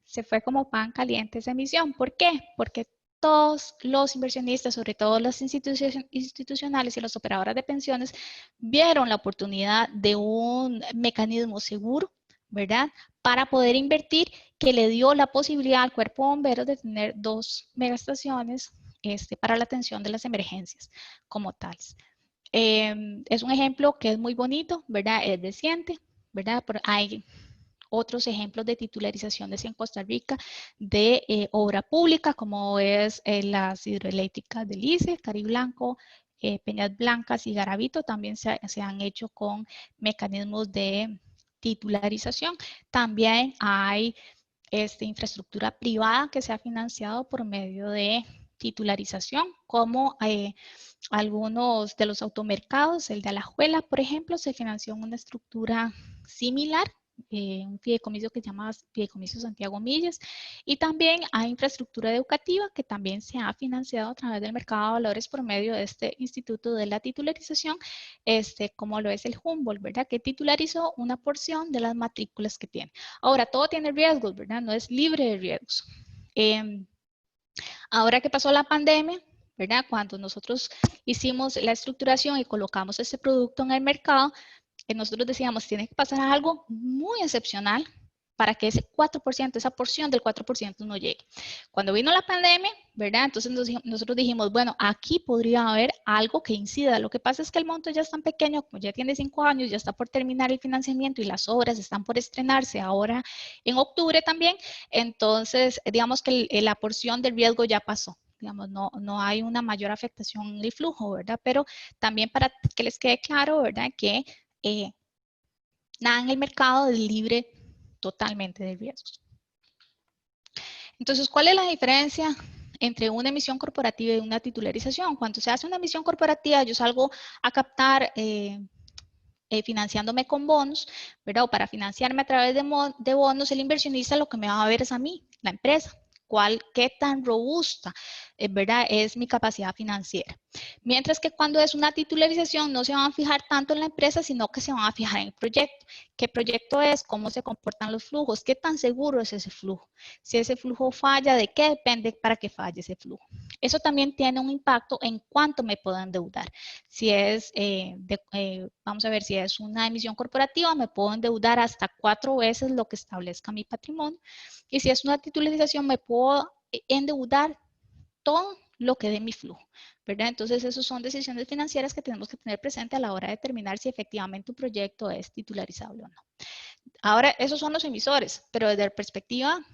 Se fue como pan caliente esa emisión. ¿Por qué? Porque todos los inversionistas, sobre todo las institucionales y las operadoras de pensiones, vieron la oportunidad de un mecanismo seguro, ¿verdad? Para poder invertir, que le dio la posibilidad al cuerpo de bomberos de tener 2 megaestaciones para la atención de las emergencias como tales. Es un ejemplo que es muy bonito, ¿verdad? Es reciente, ¿verdad? Pero hay otros ejemplos de titularizaciones en Costa Rica de obra pública, como es las hidroeléctricas del ICE, Cariblanco, Peñas Blancas y Garavito, también se han hecho con mecanismos de titularización. También hay infraestructura privada que se ha financiado por medio de titularización, como algunos de los automercados, el de Alajuela, por ejemplo, se financió en una estructura similar, un fideicomiso que se llama Fideicomiso Santiago Millas, y también hay infraestructura educativa que también se ha financiado a través del mercado de valores por medio de este instituto de la titularización, como lo es el Humboldt, ¿verdad? Que titularizó una porción de las matrículas que tiene. Ahora, todo tiene riesgos, ¿verdad? No es libre de riesgos. Ahora que pasó la pandemia, ¿verdad? Cuando nosotros hicimos la estructuración y colocamos ese producto en el mercado, nosotros decíamos, tiene que pasar algo muy excepcional para que ese 4%, esa porción del 4% no llegue. Cuando vino la pandemia, ¿verdad? Entonces nosotros dijimos, bueno, aquí podría haber algo que incida. Lo que pasa es que el monto ya es tan pequeño, como ya tiene 5 años, ya está por terminar el financiamiento y las obras están por estrenarse ahora en octubre también. Entonces, digamos que la porción del riesgo ya pasó. Digamos, no hay una mayor afectación en el flujo, ¿verdad? Pero también para que les quede claro, ¿verdad? Que nada en el mercado es libre totalmente de riesgos. Entonces, ¿cuál es la diferencia entre una emisión corporativa y una titularización? Cuando se hace una emisión corporativa, yo salgo a captar financiándome con bonos, ¿verdad? O para financiarme a través de bonos, el inversionista lo que me va a ver es a mí, la empresa. Qué tan robusta, ¿verdad? Es mi capacidad financiera. Mientras que cuando es una titularización no se van a fijar tanto en la empresa, sino que se van a fijar en el proyecto. ¿Qué proyecto es? ¿Cómo se comportan los flujos? ¿Qué tan seguro es ese flujo? Si ese flujo falla, ¿de qué depende para que falle ese flujo? Eso también tiene un impacto en cuánto me puedo endeudar. Si es, vamos a ver, si es una emisión corporativa, me puedo endeudar hasta 4 veces lo que establezca mi patrimonio. Y si es una titularización, me puedo endeudar todo lo que dé mi flujo, ¿verdad? Entonces, esas son decisiones financieras que tenemos que tener presente a la hora de determinar si efectivamente un proyecto es titularizable o no. Ahora, esos son los emisores, pero desde la perspectiva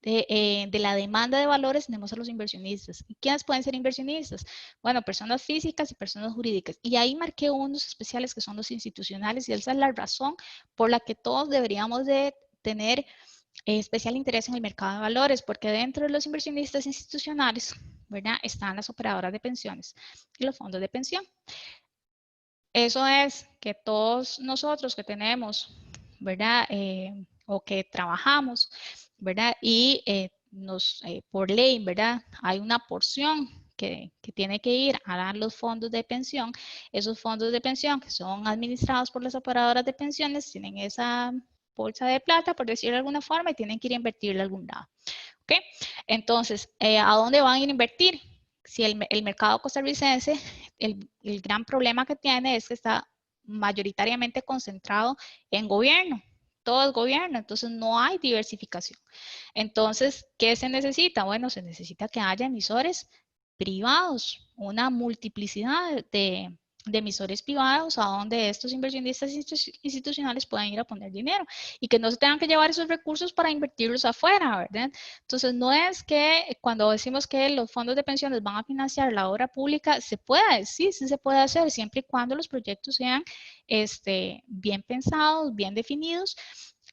de la demanda de valores tenemos a los inversionistas. ¿Y quiénes pueden ser inversionistas? Bueno, personas físicas y personas jurídicas. Y ahí marqué unos especiales que son los institucionales y esa es la razón por la que todos deberíamos de tener especial interés en el mercado de valores, porque dentro de los inversionistas institucionales, ¿verdad? Están las operadoras de pensiones y los fondos de pensión. Eso es que todos nosotros que tenemos, ¿verdad? O que trabajamos, ¿verdad? Y por ley, ¿verdad? Hay una porción que tiene que ir a los fondos de pensión. Esos fondos de pensión que son administrados por las operadoras de pensiones tienen esa bolsa de plata, por decirlo de alguna forma, y tienen que ir a invertirla a algún lado. ¿Ok? Entonces, ¿a dónde van a ir a invertir? Si el mercado costarricense, el gran problema que tiene es que está mayoritariamente concentrado en gobierno. Todo es gobierno, entonces no hay diversificación. Entonces, ¿qué se necesita? Bueno, se necesita que haya emisores privados, una multiplicidad de emisores privados a donde estos inversionistas institucionales puedan ir a poner dinero y que no se tengan que llevar esos recursos para invertirlos afuera, ¿verdad? Entonces, no es que cuando decimos que los fondos de pensiones van a financiar la obra pública, se puede, sí se puede hacer, siempre y cuando los proyectos sean bien pensados, bien definidos.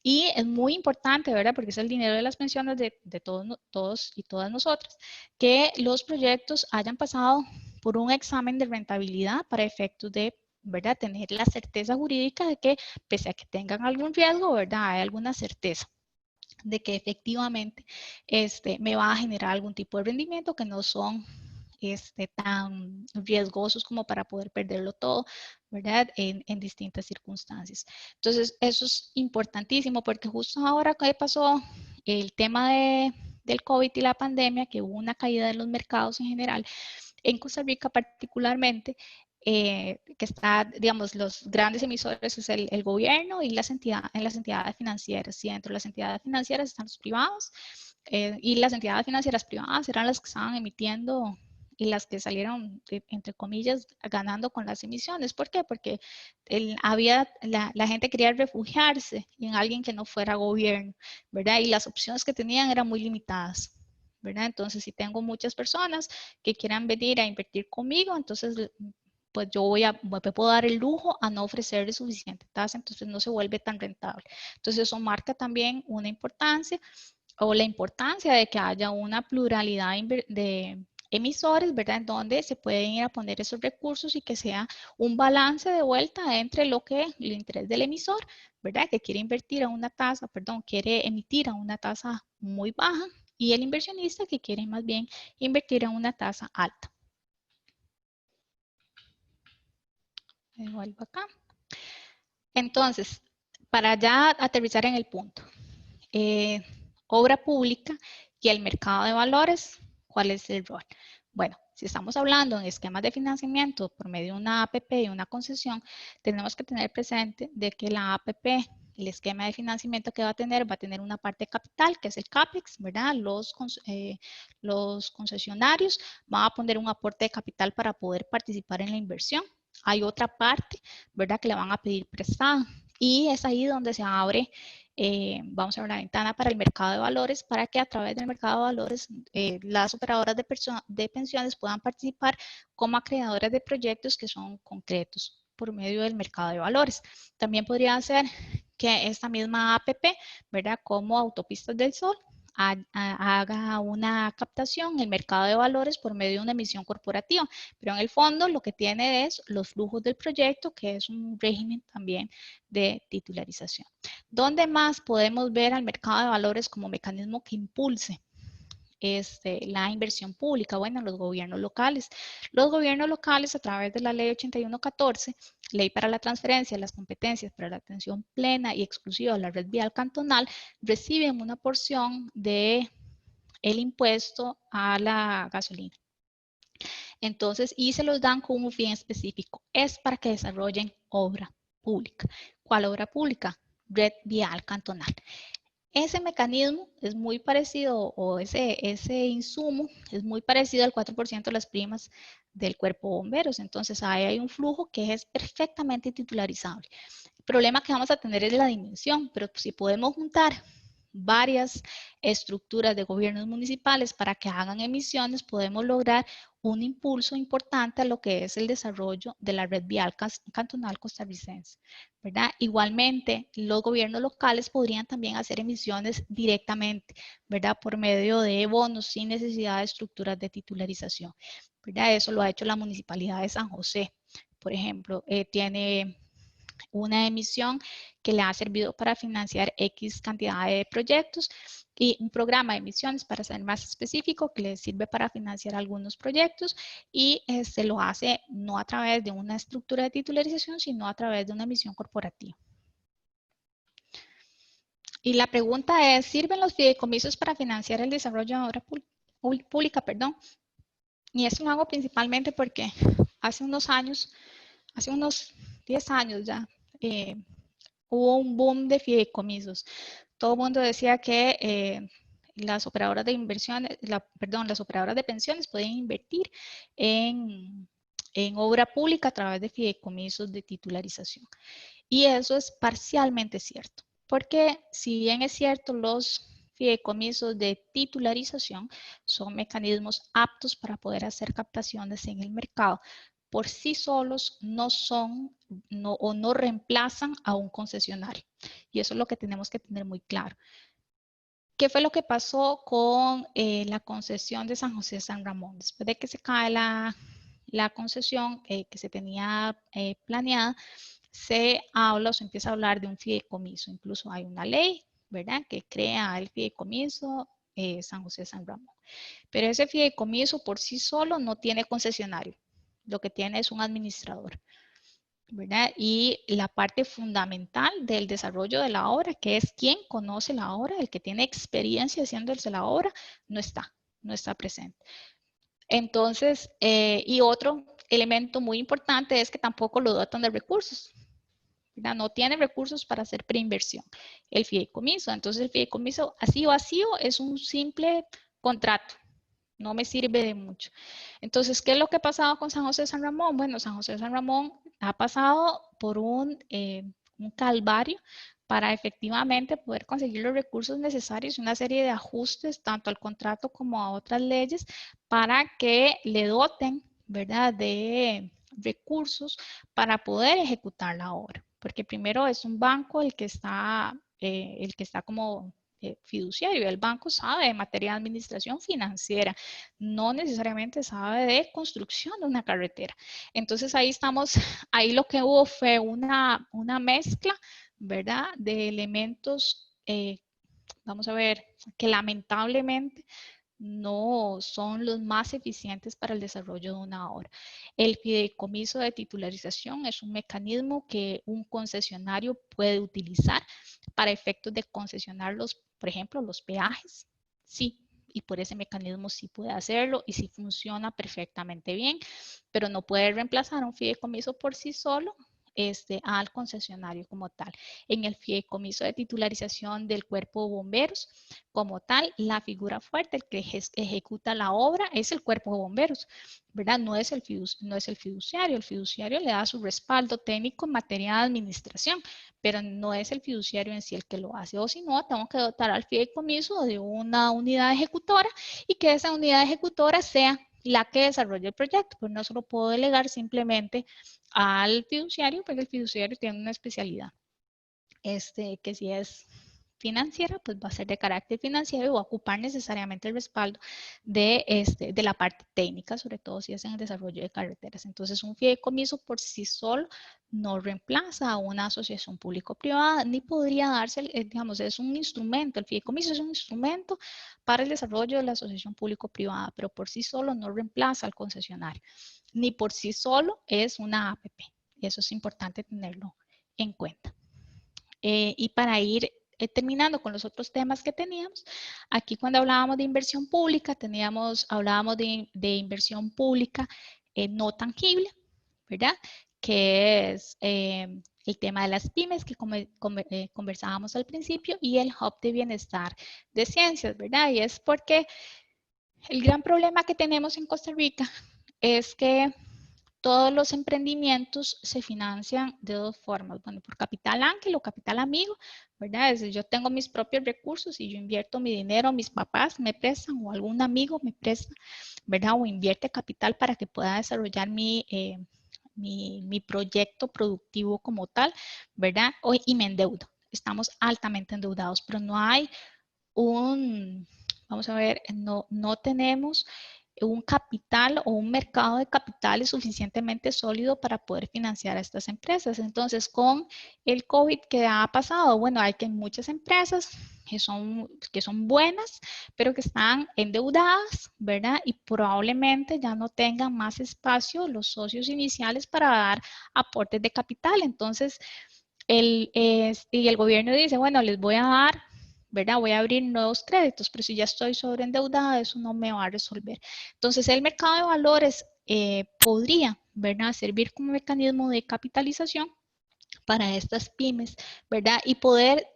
Y es muy importante, ¿verdad? Porque es el dinero de las pensiones de todos y todas nosotras, que los proyectos hayan pasado por un examen de rentabilidad para efectos de, ¿verdad? Tener la certeza jurídica de que, pese a que tengan algún riesgo, ¿verdad? Hay alguna certeza de que efectivamente me va a generar algún tipo de rendimiento que no son tan riesgosos como para poder perderlo todo, ¿verdad? En distintas circunstancias. Entonces, eso es importantísimo porque justo ahora que pasó el tema del COVID y la pandemia, que hubo una caída de los mercados en general, en Costa Rica particularmente, que está, digamos, los grandes emisores es el gobierno y las entidades financieras. Y dentro de las entidades financieras están los privados y las entidades financieras privadas eran las que estaban emitiendo y las que salieron, entre comillas, ganando con las emisiones. ¿Por qué? Porque la gente quería refugiarse en alguien que no fuera gobierno, ¿verdad? Y las opciones que tenían eran muy limitadas, ¿verdad? Entonces, si tengo muchas personas que quieran venir a invertir conmigo, entonces pues yo me puedo dar el lujo a no ofrecerle suficiente tasa, entonces no se vuelve tan rentable. Entonces eso marca también una importancia o la importancia de que haya una pluralidad de emisores, ¿verdad? En donde se pueden ir a poner esos recursos y que sea un balance de vuelta entre el interés del emisor, ¿verdad? Que quiere invertir a una tasa, perdón, quiere emitir a una tasa muy baja y el inversionista que quiere más bien invertir a una tasa alta. Me vuelvo acá. Entonces, para ya aterrizar en el punto, obra pública y el mercado de valores, ¿cuál es el rol? Bueno, si estamos hablando en esquemas de financiamiento por medio de una APP y una concesión, tenemos que tener presente de que la APP, el esquema de financiamiento que va a tener una parte capital, que es el CAPEX, ¿verdad? Los concesionarios van a poner un aporte de capital para poder participar en la inversión. Hay otra parte, ¿verdad? Que le van a pedir prestada. Y es ahí donde se abre, vamos a ver la ventana para el mercado de valores, para que a través del mercado de valores las operadoras de pensiones puedan participar como acreedoras de proyectos que son concretos por medio del mercado de valores. También podría ser que esta misma APP, ¿verdad? Como Autopistas del Sol, haga una captación en el mercado de valores por medio de una emisión corporativa, pero en el fondo lo que tiene es los flujos del proyecto, que es un régimen también de titularización. ¿Dónde más podemos ver al mercado de valores como mecanismo que impulse la inversión pública? Bueno, los gobiernos locales. Los gobiernos locales, a través de la ley 8114, ley para la transferencia de las competencias para la atención plena y exclusiva de la red vial cantonal, reciben una porción de el impuesto a la gasolina. Entonces, y se los dan con un fin específico. Es para que desarrollen obra pública. ¿Cuál obra pública? Red vial cantonal. Ese mecanismo es muy parecido, o ese insumo es muy parecido al 4% de las primas del cuerpo de bomberos. Entonces, ahí hay un flujo que es perfectamente titularizable. El problema que vamos a tener es la dimensión, pero si podemos juntar varias estructuras de gobiernos municipales para que hagan emisiones, podemos lograr un impulso importante a lo que es el desarrollo de la red vial cantonal costarricense, ¿verdad? Igualmente, los gobiernos locales podrían también hacer emisiones directamente, ¿verdad? Por medio de bonos sin necesidad de estructuras de titularización, ¿verdad? Eso lo ha hecho la Municipalidad de San José, por ejemplo, tiene una emisión que le ha servido para financiar X cantidad de proyectos y un programa de emisiones, para ser más específico, que le sirve para financiar algunos proyectos y lo hace no a través de una estructura de titularización, sino a través de una emisión corporativa. Y la pregunta es, ¿sirven los fideicomisos para financiar el desarrollo de obra pública? Y eso lo hago principalmente porque hace unos años, hace unos 10 años ya, hubo un boom de fideicomisos. Todo el mundo decía que las operadoras de inversiones, las operadoras de pensiones podían invertir en obra pública a través de fideicomisos de titularización. Y eso es parcialmente cierto, porque si bien es cierto, los fideicomisos de titularización son mecanismos aptos para poder hacer captaciones en el mercado, por sí solos no son o no reemplazan a un concesionario. Y eso es lo que tenemos que tener muy claro. ¿Qué fue lo que pasó con la concesión de San José de San Ramón? Después de que se cae la concesión que se tenía planeada, se habla o se empieza a hablar de un fideicomiso. Incluso hay una ley, ¿verdad?, que crea el fideicomiso San José de San Ramón. Pero ese fideicomiso por sí solo no tiene concesionario. Lo que tiene es un administrador, ¿verdad? Y la parte fundamental del desarrollo de la obra, que es quien conoce la obra, el que tiene experiencia haciéndose la obra, no está presente. Entonces, y otro elemento muy importante es que tampoco lo dotan de recursos, ¿verdad? No tiene recursos para hacer preinversión, el fideicomiso. Entonces, el fideicomiso así vacío es un simple contrato. No me sirve de mucho. Entonces, ¿qué es lo que ha pasado con San José de San Ramón? Bueno, San José de San Ramón ha pasado por un calvario para efectivamente poder conseguir los recursos necesarios y una serie de ajustes tanto al contrato como a otras leyes para que le doten, ¿verdad?, de recursos para poder ejecutar la obra. Porque primero es un banco el que está como fiduciario. El banco sabe de materia de administración financiera, no necesariamente sabe de construcción de una carretera. Entonces ahí estamos, ahí lo que hubo fue una mezcla, ¿verdad?, de elementos, vamos a ver, que lamentablemente no son los más eficientes para el desarrollo de una obra. El fideicomiso de titularización es un mecanismo que un concesionario puede utilizar para efectos de concesionar por ejemplo, los peajes. Sí, y por ese mecanismo sí puede hacerlo y sí funciona perfectamente bien, pero no puede reemplazar un fideicomiso por sí solo al concesionario como tal. En el fideicomiso de titularización del cuerpo de bomberos, como tal, la figura fuerte, el que ejecuta la obra, es el cuerpo de bomberos, ¿verdad? No es el fiduciario. El fiduciario le da su respaldo técnico en materia de administración, pero no es el fiduciario en sí el que lo hace. O si no, tengo que dotar al fideicomiso de una unidad ejecutora y que esa unidad ejecutora sea la que desarrolle el proyecto. Pues no se lo puedo delegar simplemente al fiduciario, porque el fiduciario tiene una especialidad. Que si es financiera, pues va a ser de carácter financiero y va a ocupar necesariamente el respaldo de la parte técnica, sobre todo si es en el desarrollo de carreteras. Entonces, un fideicomiso por sí solo no reemplaza a una asociación público-privada, ni podría darse, digamos, es un instrumento, el fideicomiso es un instrumento para el desarrollo de la asociación público-privada, pero por sí solo no reemplaza al concesionario, ni por sí solo es una APP. Y eso es importante tenerlo en cuenta. Y para ir terminando con los otros temas que teníamos, aquí cuando hablábamos de inversión pública, hablábamos de inversión pública no tangible, ¿verdad? Que es el tema de las pymes que conversábamos al principio y el Hub de Bienestar de Ciencias, ¿verdad? Y es porque el gran problema que tenemos en Costa Rica es que todos los emprendimientos se financian de dos formas. Bueno, por capital ángel o capital amigo, ¿verdad? Es decir, yo tengo mis propios recursos y yo invierto mi dinero, mis papás me prestan o algún amigo me presta, ¿verdad? O invierte capital para que pueda desarrollar mi proyecto productivo como tal, ¿verdad? Y me endeudo. Estamos altamente endeudados, pero no hay vamos a ver, no tenemos un capital o un mercado de capitales suficientemente sólido para poder financiar a estas empresas. Entonces, con el COVID, ¿qué ha pasado? Bueno, hay que muchas empresas que son buenas, pero que están endeudadas, ¿verdad? Y probablemente ya no tengan más espacio los socios iniciales para dar aportes de capital. Entonces, y el gobierno dice, bueno, les voy a dar, ¿verdad? Voy a abrir nuevos créditos, pero si ya estoy sobreendeudada, eso no me va a resolver. Entonces, el mercado de valores podría, ¿verdad? Servir como mecanismo de capitalización para estas pymes, ¿verdad? Y poder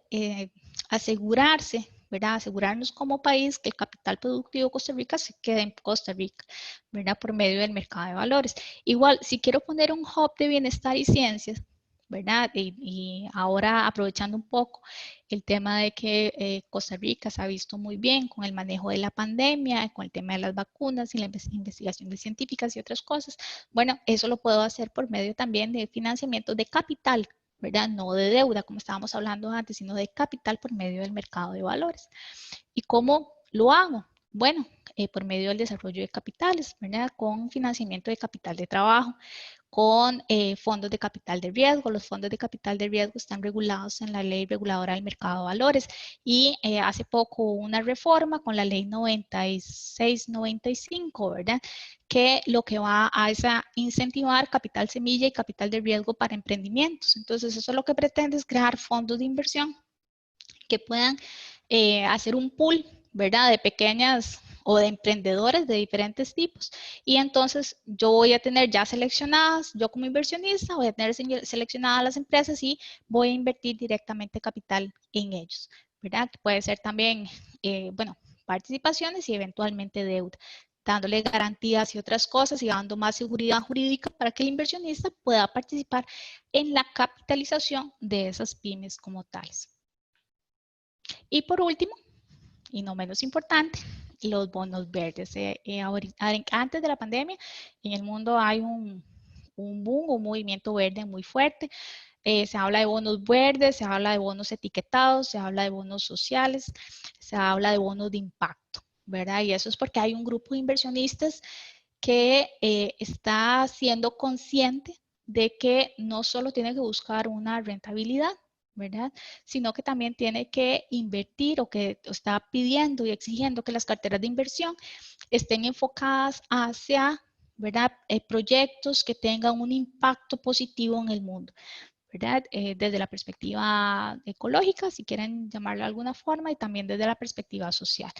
asegurarse, ¿verdad? Asegurarnos como país que el capital productivo de Costa Rica se quede en Costa Rica, ¿verdad? Por medio del mercado de valores. Igual, si quiero poner un hub de bienestar y ciencias, ¿verdad? Y ahora aprovechando un poco el tema de que Costa Rica se ha visto muy bien con el manejo de la pandemia, con el tema de las vacunas y la investigación de científicas y otras cosas, bueno, eso lo puedo hacer por medio también de financiamiento de capital, ¿verdad? No de deuda, como estábamos hablando antes, sino de capital por medio del mercado de valores. ¿Y cómo lo hago? Bueno, por medio del desarrollo de capitales, ¿verdad? Con financiamiento de capital de trabajo, con fondos de capital de riesgo. Los fondos de capital de riesgo están regulados en la Ley Reguladora del Mercado de Valores y hace poco hubo una reforma con la Ley 96-95, ¿verdad? Que lo que va a es a incentivar capital semilla y capital de riesgo para emprendimientos. Entonces, eso lo que pretende es crear fondos de inversión que puedan hacer un pool, ¿verdad? De pequeñas o de emprendedores de diferentes tipos. Y entonces yo voy a tener ya seleccionadas, yo como inversionista, voy a tener seleccionadas las empresas y voy a invertir directamente capital en ellos, ¿verdad? Puede ser también, bueno, participaciones y eventualmente deuda, dándole garantías y otras cosas y dando más seguridad jurídica para que el inversionista pueda participar en la capitalización de esas pymes como tales. Y por último, y no menos importante, los bonos verdes. Antes de la pandemia, en el mundo hay un boom, un movimiento verde muy fuerte. Se habla de bonos verdes, se habla de bonos etiquetados, se habla de bonos sociales, se habla de bonos de impacto, ¿verdad? Y eso es porque hay un grupo de inversionistas que está siendo consciente de que no solo tiene que buscar una rentabilidad, ¿verdad? Sino que también tiene que invertir o que está pidiendo y exigiendo que las carteras de inversión estén enfocadas hacia, ¿verdad? Proyectos que tengan un impacto positivo en el mundo, ¿verdad? Desde la perspectiva ecológica, si quieren llamarlo de alguna forma, y también desde la perspectiva social.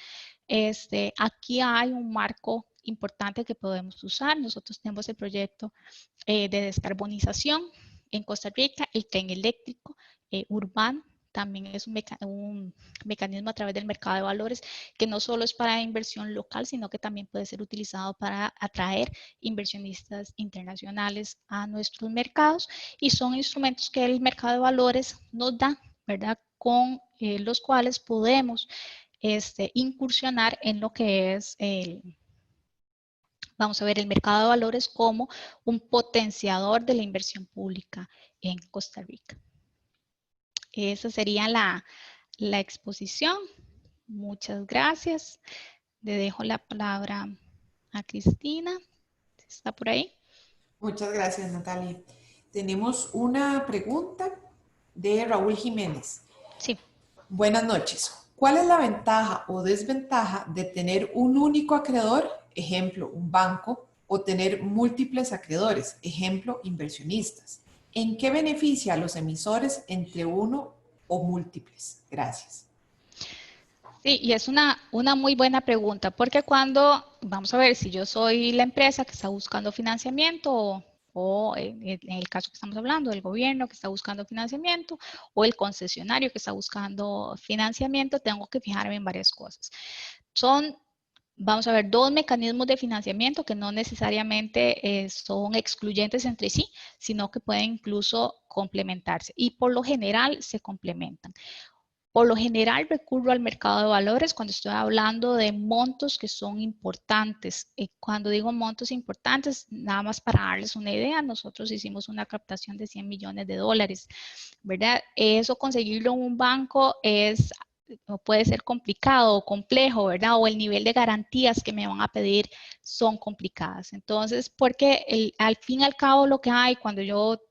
Aquí hay un marco importante que podemos usar. Nosotros tenemos el proyecto de descarbonización en Costa Rica, el tren eléctrico urbano. También es un mecanismo a través del mercado de valores que no solo es para inversión local, sino que también puede ser utilizado para atraer inversionistas internacionales a nuestros mercados y son instrumentos que el mercado de valores nos da, ¿verdad? Con los cuales podemos incursionar en lo que es vamos a ver el mercado de valores como un potenciador de la inversión pública en Costa Rica. Esa sería la exposición. Muchas gracias. Le dejo la palabra a Cristina. ¿Está por ahí? Muchas gracias, Natalia. Tenemos una pregunta de Raúl Jiménez. Sí. Buenas noches. ¿Cuál es la ventaja o desventaja de tener un único acreedor, ejemplo, un banco, o tener múltiples acreedores, ejemplo, inversionistas? ¿En qué beneficia a los emisores entre uno o múltiples? Gracias. Sí, y es una muy buena pregunta, porque cuando, vamos a ver, si yo soy la empresa que está buscando financiamiento o en el caso que estamos hablando, el gobierno que está buscando financiamiento o el concesionario que está buscando financiamiento, tengo que fijarme en varias cosas. Son, vamos a ver, dos mecanismos de financiamiento que no necesariamente son excluyentes entre sí, sino que pueden incluso complementarse y por lo general se complementan. Por lo general recurro al mercado de valores cuando estoy hablando de montos que son importantes. Cuando digo montos importantes, nada más para darles una idea, nosotros hicimos una captación de 100 millones de dólares, ¿verdad? Eso conseguirlo en un banco es o puede ser complicado o complejo, ¿verdad? O el nivel de garantías que me van a pedir son complicadas. Entonces, porque al fin y al cabo lo que hay cuando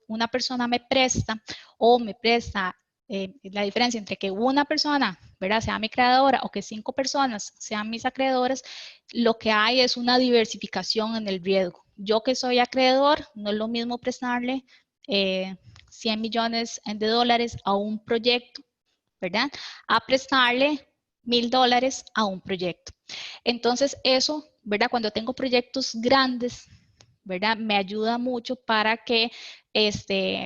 una persona me presta o me presta, la diferencia entre que una persona, ¿verdad?, sea mi acreedora o que 5 personas sean mis acreedores, lo que hay es una diversificación en el riesgo. Yo que soy acreedor, no es lo mismo prestarle 100 millones de dólares a un proyecto, ¿verdad?, a prestarle $1000 a un proyecto. Entonces eso, ¿verdad?, cuando tengo proyectos grandes, ¿verdad?, me ayuda mucho para que,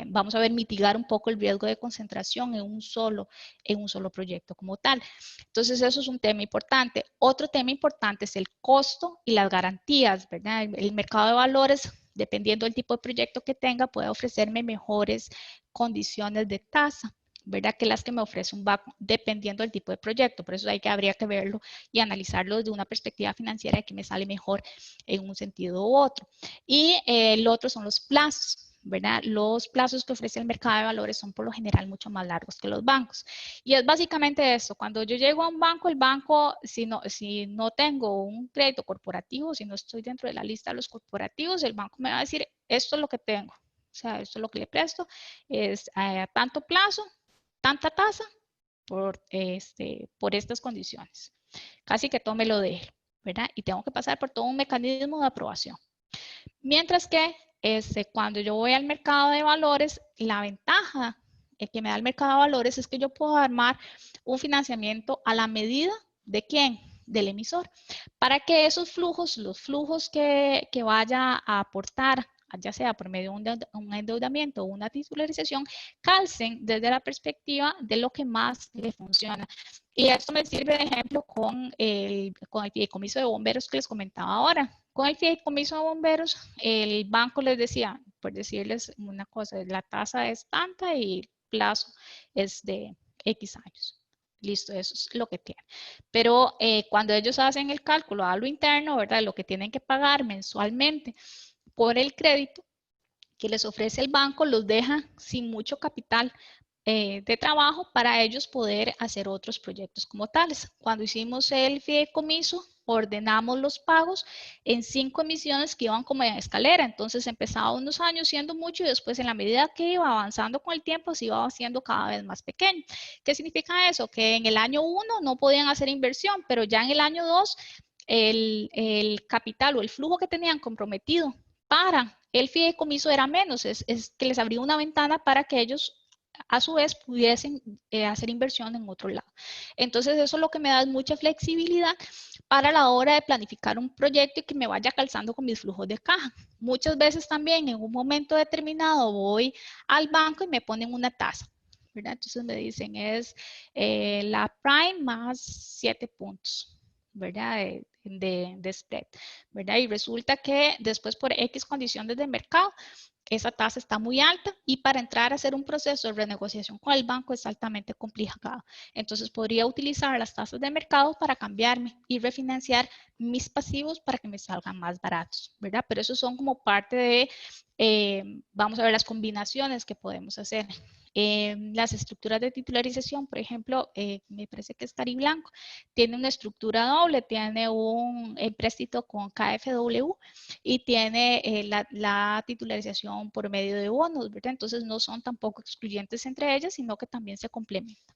vamos a ver, mitigar un poco el riesgo de concentración en un solo proyecto como tal. Entonces eso es un tema importante. Otro tema importante es el costo y las garantías, ¿verdad? El mercado de valores, dependiendo del tipo de proyecto que tenga, puede ofrecerme mejores condiciones de tasa, ¿verdad?, que las que me ofrece un banco, dependiendo del tipo de proyecto. Por eso habría que verlo y analizarlo desde una perspectiva financiera de que me sale mejor en un sentido u otro. Y el otro son los plazos, ¿verdad? Los plazos que ofrece el mercado de valores son por lo general mucho más largos que los bancos. Y es básicamente eso. Cuando yo llego a un banco, el banco, si no tengo un crédito corporativo, si no estoy dentro de la lista de los corporativos, el banco me va a decir, esto es lo que tengo. O sea, esto es lo que le presto, es a tanto plazo, tanta tasa por estas condiciones. Casi que todo me lo dejo, ¿verdad? Y tengo que pasar por todo un mecanismo de aprobación. Mientras que cuando yo voy al mercado de valores, la ventaja que me da el mercado de valores es que yo puedo armar un financiamiento a la medida de quién, del emisor, para que esos flujos, los flujos que vaya a aportar, ya sea por medio de un endeudamiento o una titularización, calcen desde la perspectiva de lo que más le funciona. Y esto me sirve de ejemplo con el fideicomiso de bomberos que les comentaba ahora. Con el fideicomiso de bomberos, el banco les decía, por decirles una cosa, la tasa es tanta y el plazo es de X años. Listo, eso es lo que tiene. Pero cuando ellos hacen el cálculo a lo interno, ¿verdad?, lo que tienen que pagar mensualmente por el crédito que les ofrece el banco, los deja sin mucho capital de trabajo para ellos poder hacer otros proyectos como tales. Cuando hicimos el fideicomiso, ordenamos los pagos en 5 emisiones que iban como en escalera. Entonces empezaba unos años siendo mucho y después en la medida que iba avanzando con el tiempo se iba haciendo cada vez más pequeño. ¿Qué significa eso? Que en el año 1 no podían hacer inversión, pero ya en el año 2 el capital o el flujo que tenían comprometido para el fideicomiso era menos, es que les abría una ventana para que ellos a su vez pudiesen hacer inversión en otro lado. Entonces eso lo que me da es mucha flexibilidad para la hora de planificar un proyecto y que me vaya calzando con mis flujos de caja. Muchas veces también en un momento determinado voy al banco y me ponen una tasa, ¿verdad? Entonces me dicen es la prime más 7 puntos, ¿verdad? De spread, ¿verdad? Y resulta que después por X condiciones de mercado, esa tasa está muy alta y para entrar a hacer un proceso de renegociación con el banco es altamente complicado. Entonces podría utilizar las tasas de mercado para cambiarme y refinanciar mis pasivos para que me salgan más baratos, ¿verdad? Pero eso son como parte de, vamos a ver, las combinaciones que podemos hacer. Las estructuras de titularización, por ejemplo, me parece que es Cariblanco, tiene una estructura doble, tiene un empréstito con KfW y tiene la titularización por medio de bonos, ¿verdad? Entonces no son tampoco excluyentes entre ellas, sino que también se complementan.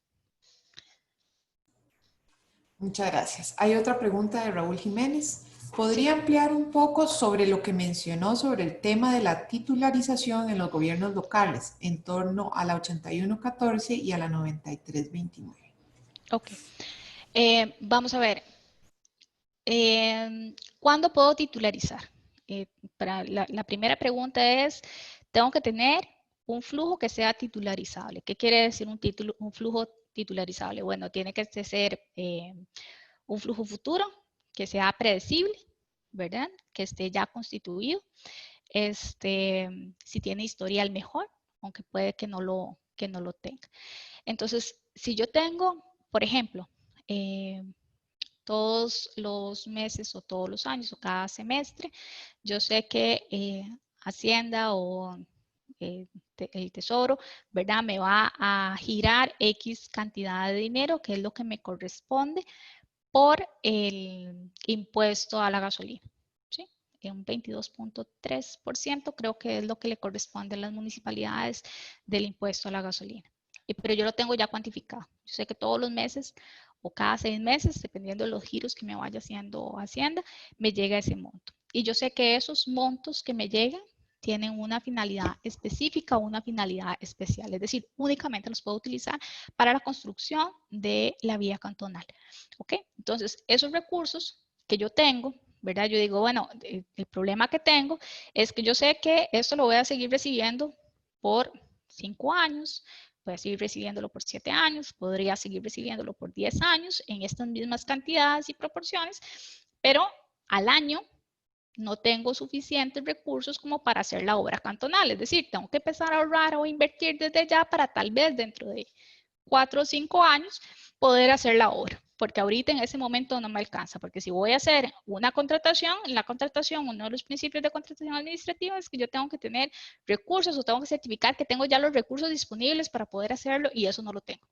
Muchas gracias. Hay otra pregunta de Raúl Jiménez. ¿Podría ampliar un poco sobre lo que mencionó sobre el tema de la titularización en los gobiernos locales en torno a la 8114 y a la 9329? Ok. Vamos a ver. ¿Cuándo puedo titularizar? Para la primera pregunta es, tengo que tener un flujo que sea titularizable. ¿Qué quiere decir un flujo titularizable? Bueno, tiene que ser un flujo futuro que sea predecible, ¿verdad? Que esté ya constituido. Si tiene historial mejor, aunque puede que no lo tenga. Entonces, si yo tengo, por ejemplo, todos los meses o todos los años o cada semestre, yo sé que Hacienda o el tesoro, ¿verdad? Me va a girar X cantidad de dinero, que es lo que me corresponde por el impuesto a la gasolina, ¿sí? Un 22.3% creo que es lo que le corresponde a las municipalidades del impuesto a la gasolina. Pero yo lo tengo ya cuantificado. Yo sé que todos los meses o cada 6 meses, dependiendo de los giros que me vaya haciendo Hacienda, me llega ese monto. Y yo sé que esos montos que me llegan tienen una finalidad específica o una finalidad especial. Es decir, únicamente los puedo utilizar para la construcción de la vía cantonal. ¿Ok? Entonces, esos recursos que yo tengo, ¿verdad? Yo digo, bueno, el problema que tengo es que yo sé que esto lo voy a seguir recibiendo por 5 años, voy a seguir recibiéndolo por 7 años, podría seguir recibiéndolo por 10 años en estas mismas cantidades y proporciones, pero al año no tengo suficientes recursos como para hacer la obra cantonal. Es decir, tengo que empezar a ahorrar o invertir desde ya para tal vez dentro de 4 o 5 años poder hacer la obra, porque ahorita en ese momento no me alcanza, porque si voy a hacer una contratación, en la contratación, uno de los principios de contratación administrativa es que yo tengo que tener recursos o tengo que certificar que tengo ya los recursos disponibles para poder hacerlo y eso no lo tengo.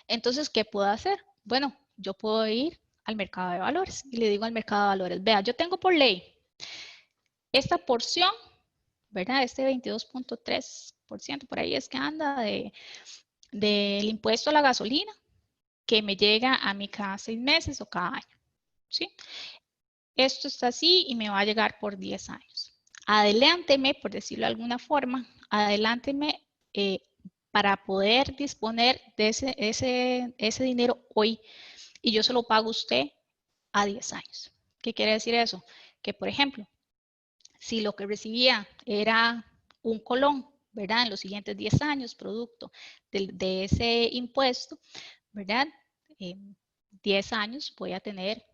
Entonces, ¿qué puedo hacer? Bueno, yo puedo ir al mercado de valores y le digo al mercado de valores, vea, yo tengo por ley esta porción, ¿verdad? Este 22.3%, por ahí es que anda del impuesto a la gasolina que me llega a mí cada 6 meses o cada año, ¿sí? Esto está así y me va a llegar por 10 años. Adelánteme, por decirlo de alguna forma, adelánteme para poder disponer de ese dinero hoy y yo se lo pago a usted a 10 años. ¿Qué quiere decir eso? Que, por ejemplo, si lo que recibía era un colón, ¿verdad? En los siguientes 10 años, producto de ese impuesto, ¿verdad? 10 años voy a tener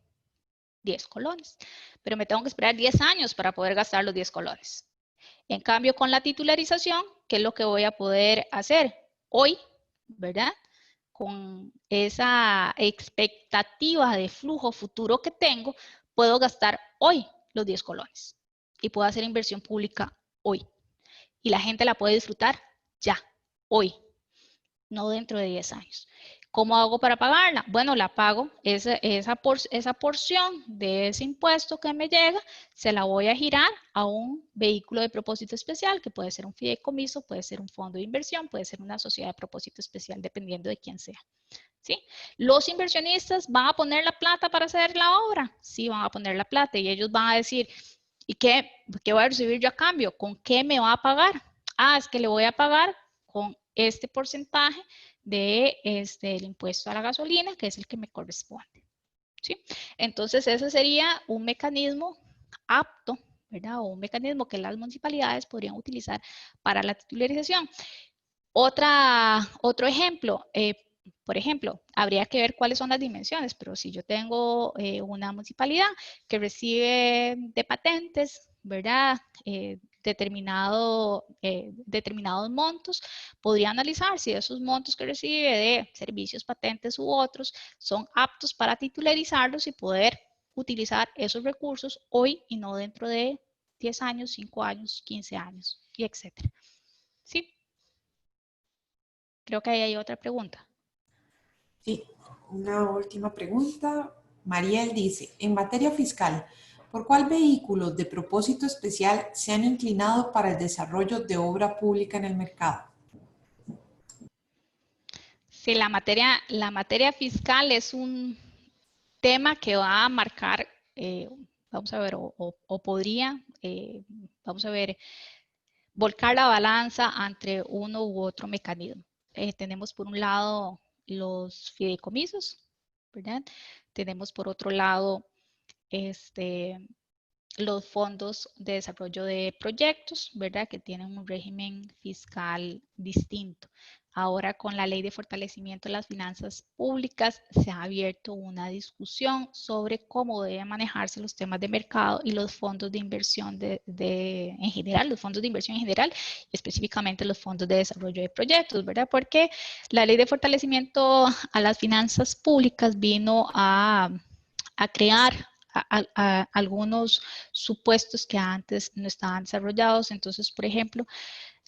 10 colones, pero me tengo que esperar 10 años para poder gastar los 10 colones. En cambio, con la titularización, ¿qué es lo que voy a poder hacer hoy, verdad? Con esa expectativa de flujo futuro que tengo, puedo gastar hoy los 10 colones y puedo hacer inversión pública hoy. Y la gente la puede disfrutar ya, hoy, no dentro de 10 años. ¿Cómo hago para pagarla? Bueno, la pago, esa porción de ese impuesto que me llega, se la voy a girar a un vehículo de propósito especial, que puede ser un fideicomiso, puede ser un fondo de inversión, puede ser una sociedad de propósito especial, dependiendo de quién sea. ¿Sí? ¿Los inversionistas van a poner la plata para hacer la obra? Sí, van a poner la plata y ellos van a decir, ¿y qué voy a recibir yo a cambio? ¿Con qué me va a pagar? Ah, es que le voy a pagar con este porcentaje del impuesto a la gasolina, que es el que me corresponde. ¿Sí? Entonces, ese sería un mecanismo apto, ¿verdad? O un mecanismo que las municipalidades podrían utilizar para la titularización. Otro ejemplo, por ejemplo, habría que ver cuáles son las dimensiones, pero si yo tengo una municipalidad que recibe de patentes, ¿verdad? Determinados montos, podría analizar si esos montos que recibe de servicios, patentes u otros son aptos para titularizarlos y poder utilizar esos recursos hoy y no dentro de 10 años, 5 años, 15 años, y etcétera. ¿Sí? Creo que ahí hay otra pregunta. Sí, una última pregunta. Mariel dice, en materia fiscal, ¿por cuál vehículo de propósito especial se han inclinado para el desarrollo de obra pública en el mercado? Sí, la materia fiscal es un tema que va a marcar, vamos a ver, o podría, vamos a ver, volcar la balanza entre uno u otro mecanismo. Tenemos por un lado los fideicomisos, ¿verdad? Tenemos por otro lado los fondos de desarrollo de proyectos, ¿verdad? Que tienen un régimen fiscal distinto. Ahora con la ley de fortalecimiento de las finanzas públicas se ha abierto una discusión sobre cómo deben manejarse los temas de mercado y los fondos de inversión en general, los fondos de inversión en general, específicamente los fondos de desarrollo de proyectos, ¿verdad? Porque la ley de fortalecimiento a las finanzas públicas vino a crear algunos supuestos que antes no estaban desarrollados. Entonces, por ejemplo,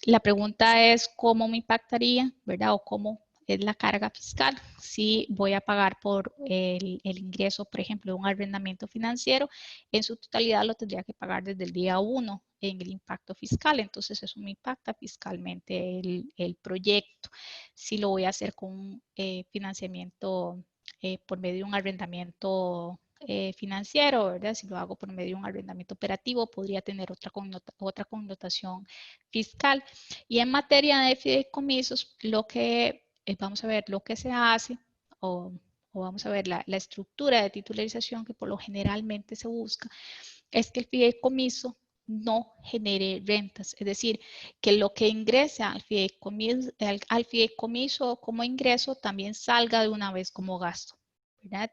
La pregunta es cómo me impactaría, ¿verdad? O cómo es la carga fiscal. Si voy a pagar por el ingreso, por ejemplo, de un arrendamiento financiero, en su totalidad lo tendría que pagar desde el día 1 en el impacto fiscal. Entonces, eso me impacta fiscalmente el proyecto. Si lo voy a hacer con financiamiento por medio de un arrendamiento financiero, ¿verdad? Si lo hago por medio de un arrendamiento operativo, podría tener otra connotación fiscal. Y en materia de fideicomisos, lo que vamos a ver, lo que se hace o vamos a ver la estructura de titularización que por lo generalmente se busca es que el fideicomiso no genere rentas, es decir, que lo que ingresa al fideicomiso como ingreso también salga de una vez como gasto, ¿verdad?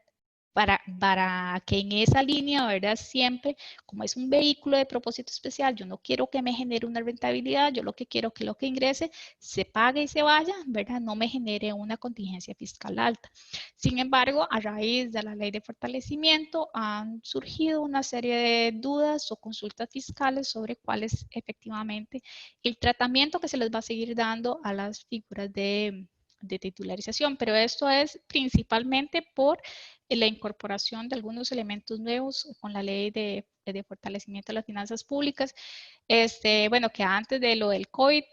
Para que en esa línea, ¿verdad? Siempre, como es un vehículo de propósito especial, yo no quiero que me genere una rentabilidad, yo lo que quiero que lo que ingrese se pague y se vaya, ¿verdad? No me genere una contingencia fiscal alta. Sin embargo, a raíz de la ley de fortalecimiento han surgido una serie de dudas o consultas fiscales sobre cuál es efectivamente el tratamiento que se les va a seguir dando a las figuras de titularización, pero esto es principalmente por la incorporación de algunos elementos nuevos con la ley de fortalecimiento de las finanzas públicas. Bueno, que antes de lo del COVID,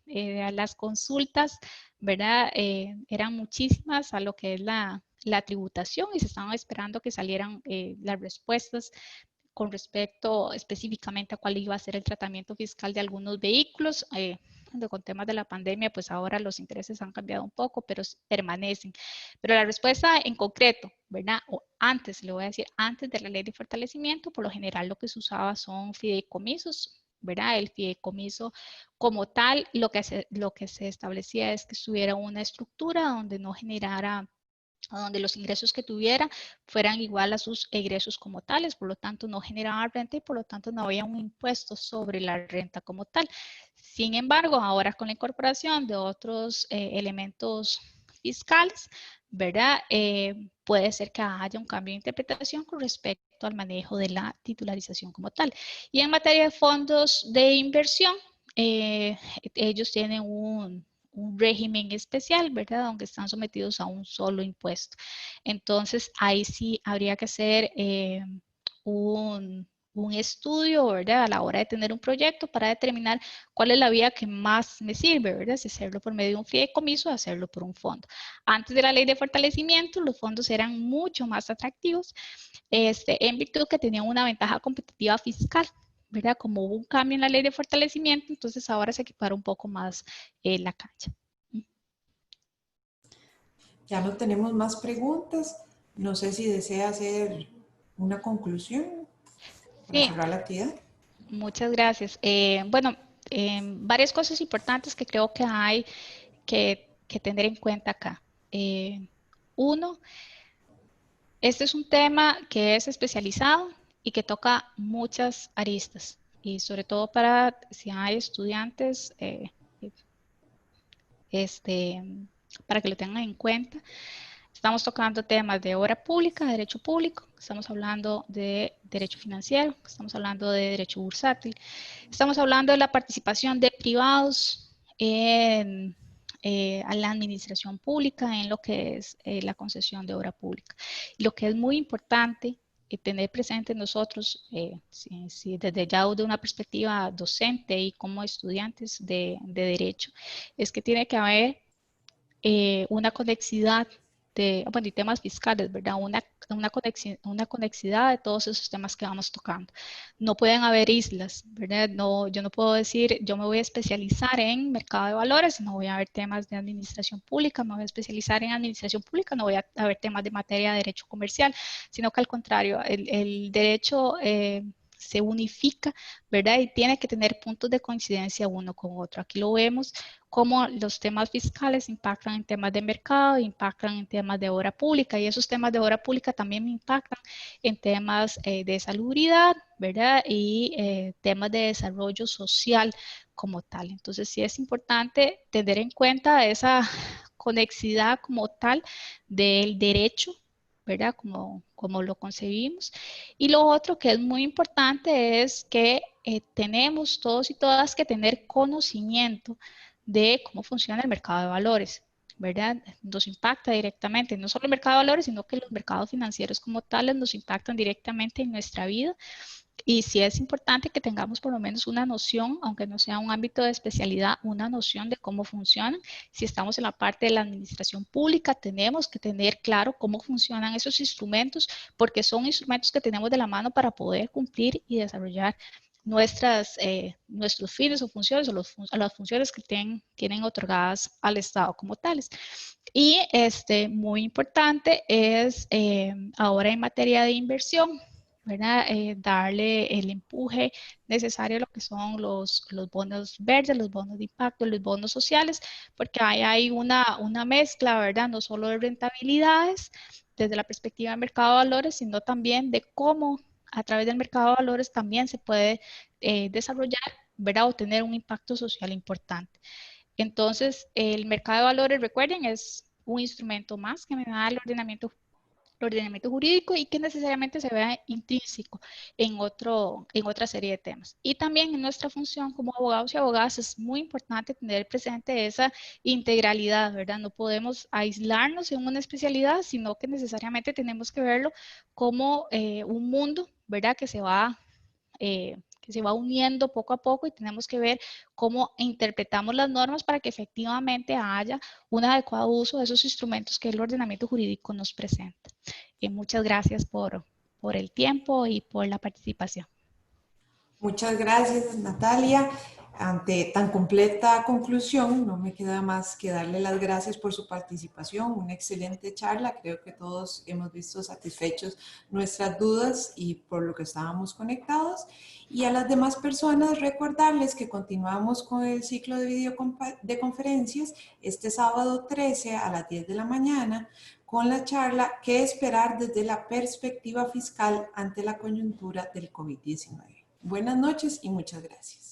las consultas, ¿verdad? Eran muchísimas a lo que es la tributación y se estaban esperando que salieran las respuestas con respecto específicamente a cuál iba a ser el tratamiento fiscal de algunos vehículos. Con temas de la pandemia, pues ahora los intereses han cambiado un poco, pero permanecen. Pero la respuesta en concreto, ¿verdad? O antes, le voy a decir, antes de la ley de fortalecimiento, por lo general lo que se usaba son fideicomisos, ¿verdad? El fideicomiso como tal, lo que se establecía es que estuviera una estructura donde no generara donde los ingresos que tuviera fueran igual a sus egresos como tales, por lo tanto no generaba renta y por lo tanto no había un impuesto sobre la renta como tal. Sin embargo, ahora con la incorporación de otros elementos fiscales, ¿verdad? Puede ser que haya un cambio de interpretación con respecto al manejo de la titularización como tal. Y en materia de fondos de inversión, ellos tienen un régimen especial, ¿verdad? Aunque están sometidos a un solo impuesto. Entonces, ahí sí habría que hacer un estudio, ¿verdad? A la hora de tener un proyecto para determinar cuál es la vía que más me sirve, ¿verdad? Si hacerlo por medio de un fideicomiso o hacerlo por un fondo. Antes de la ley de fortalecimiento, los fondos eran mucho más atractivos, en virtud que tenían una ventaja competitiva fiscal, ¿verdad? Como hubo un cambio en la ley de fortalecimiento, entonces ahora se equipara un poco más la cancha. Ya no tenemos más preguntas. No sé si desea hacer una conclusión para Sí, cerrar la actividad. muchas gracias. Bueno, varias cosas importantes que creo que hay que tener en cuenta acá. Uno, este es un tema que es especializado y que toca muchas aristas y sobre todo para si hay estudiantes, este, para que lo tengan en cuenta. Estamos tocando temas de obra pública, derecho público, estamos hablando de derecho financiero, estamos hablando de derecho bursátil, estamos hablando de la participación de privados en a la administración pública en lo que es la concesión de obra pública. Y lo que es muy importante tener presente nosotros, desde ya de una perspectiva docente y como estudiantes de derecho, es que tiene que haber una conexidad de, bueno, y temas fiscales, ¿verdad? Una conexidad de todos esos temas que vamos tocando. No pueden haber islas, ¿verdad? No, yo no puedo decir, yo me voy a especializar en mercado de valores, no voy a ver temas de administración pública, me voy a especializar en administración pública, no voy a ver temas de materia de derecho comercial, sino que al contrario, el derecho se unifica, ¿verdad? Y tiene que tener puntos de coincidencia uno con otro. Aquí lo vemos cómo los temas fiscales impactan en temas de mercado, impactan en temas de obra pública y esos temas de obra pública también impactan en temas de salubridad, ¿verdad? Y temas de desarrollo social como tal. Entonces sí es importante tener en cuenta esa conexidad como tal del derecho, ¿verdad? Como lo concebimos. Y lo otro que es muy importante es que tenemos todos y todas que tener conocimiento de cómo funciona el mercado de valores, ¿verdad? Nos impacta directamente, no solo el mercado de valores, sino que los mercados financieros como tales nos impactan directamente en nuestra vida. Y sí es importante que tengamos por lo menos una noción, aunque no sea un ámbito de especialidad, una noción de cómo funcionan. Si estamos en la parte de la administración pública, tenemos que tener claro cómo funcionan esos instrumentos, porque son instrumentos que tenemos de la mano para poder cumplir y desarrollar nuestros fines o funciones o las funciones que tienen otorgadas al Estado como tales. Y muy importante es ahora en materia de inversión, ¿verdad? Darle el empuje necesario a lo que son los bonos verdes, los bonos de impacto, los bonos sociales, porque hay una mezcla, ¿verdad? No solo de rentabilidades desde la perspectiva del mercado de valores, sino también de cómo a través del mercado de valores también se puede desarrollar, ¿verdad? O tener un impacto social importante. Entonces, el mercado de valores, recuerden, es un instrumento más que me da el ordenamiento jurídico y que necesariamente se vea intrínseco en otra serie de temas. Y también en nuestra función como abogados y abogadas es muy importante tener presente esa integralidad, ¿verdad? No podemos aislarnos en una especialidad, sino que necesariamente tenemos que verlo como un mundo, ¿verdad? Que se va uniendo poco a poco y tenemos que ver cómo interpretamos las normas para que efectivamente haya un adecuado uso de esos instrumentos que el ordenamiento jurídico nos presenta. Muchas gracias por el tiempo y por la participación. Muchas gracias, Natalia. Ante tan completa conclusión, no me queda más que darle las gracias por su participación. Una excelente charla. Creo que todos hemos visto satisfechos nuestras dudas y por lo que estábamos conectados. Y a las demás personas recordarles que continuamos con el ciclo de videoconferencias este sábado 13 a las 10 de la mañana con la charla ¿Qué esperar desde la perspectiva fiscal ante la coyuntura del COVID-19? Buenas noches y muchas gracias.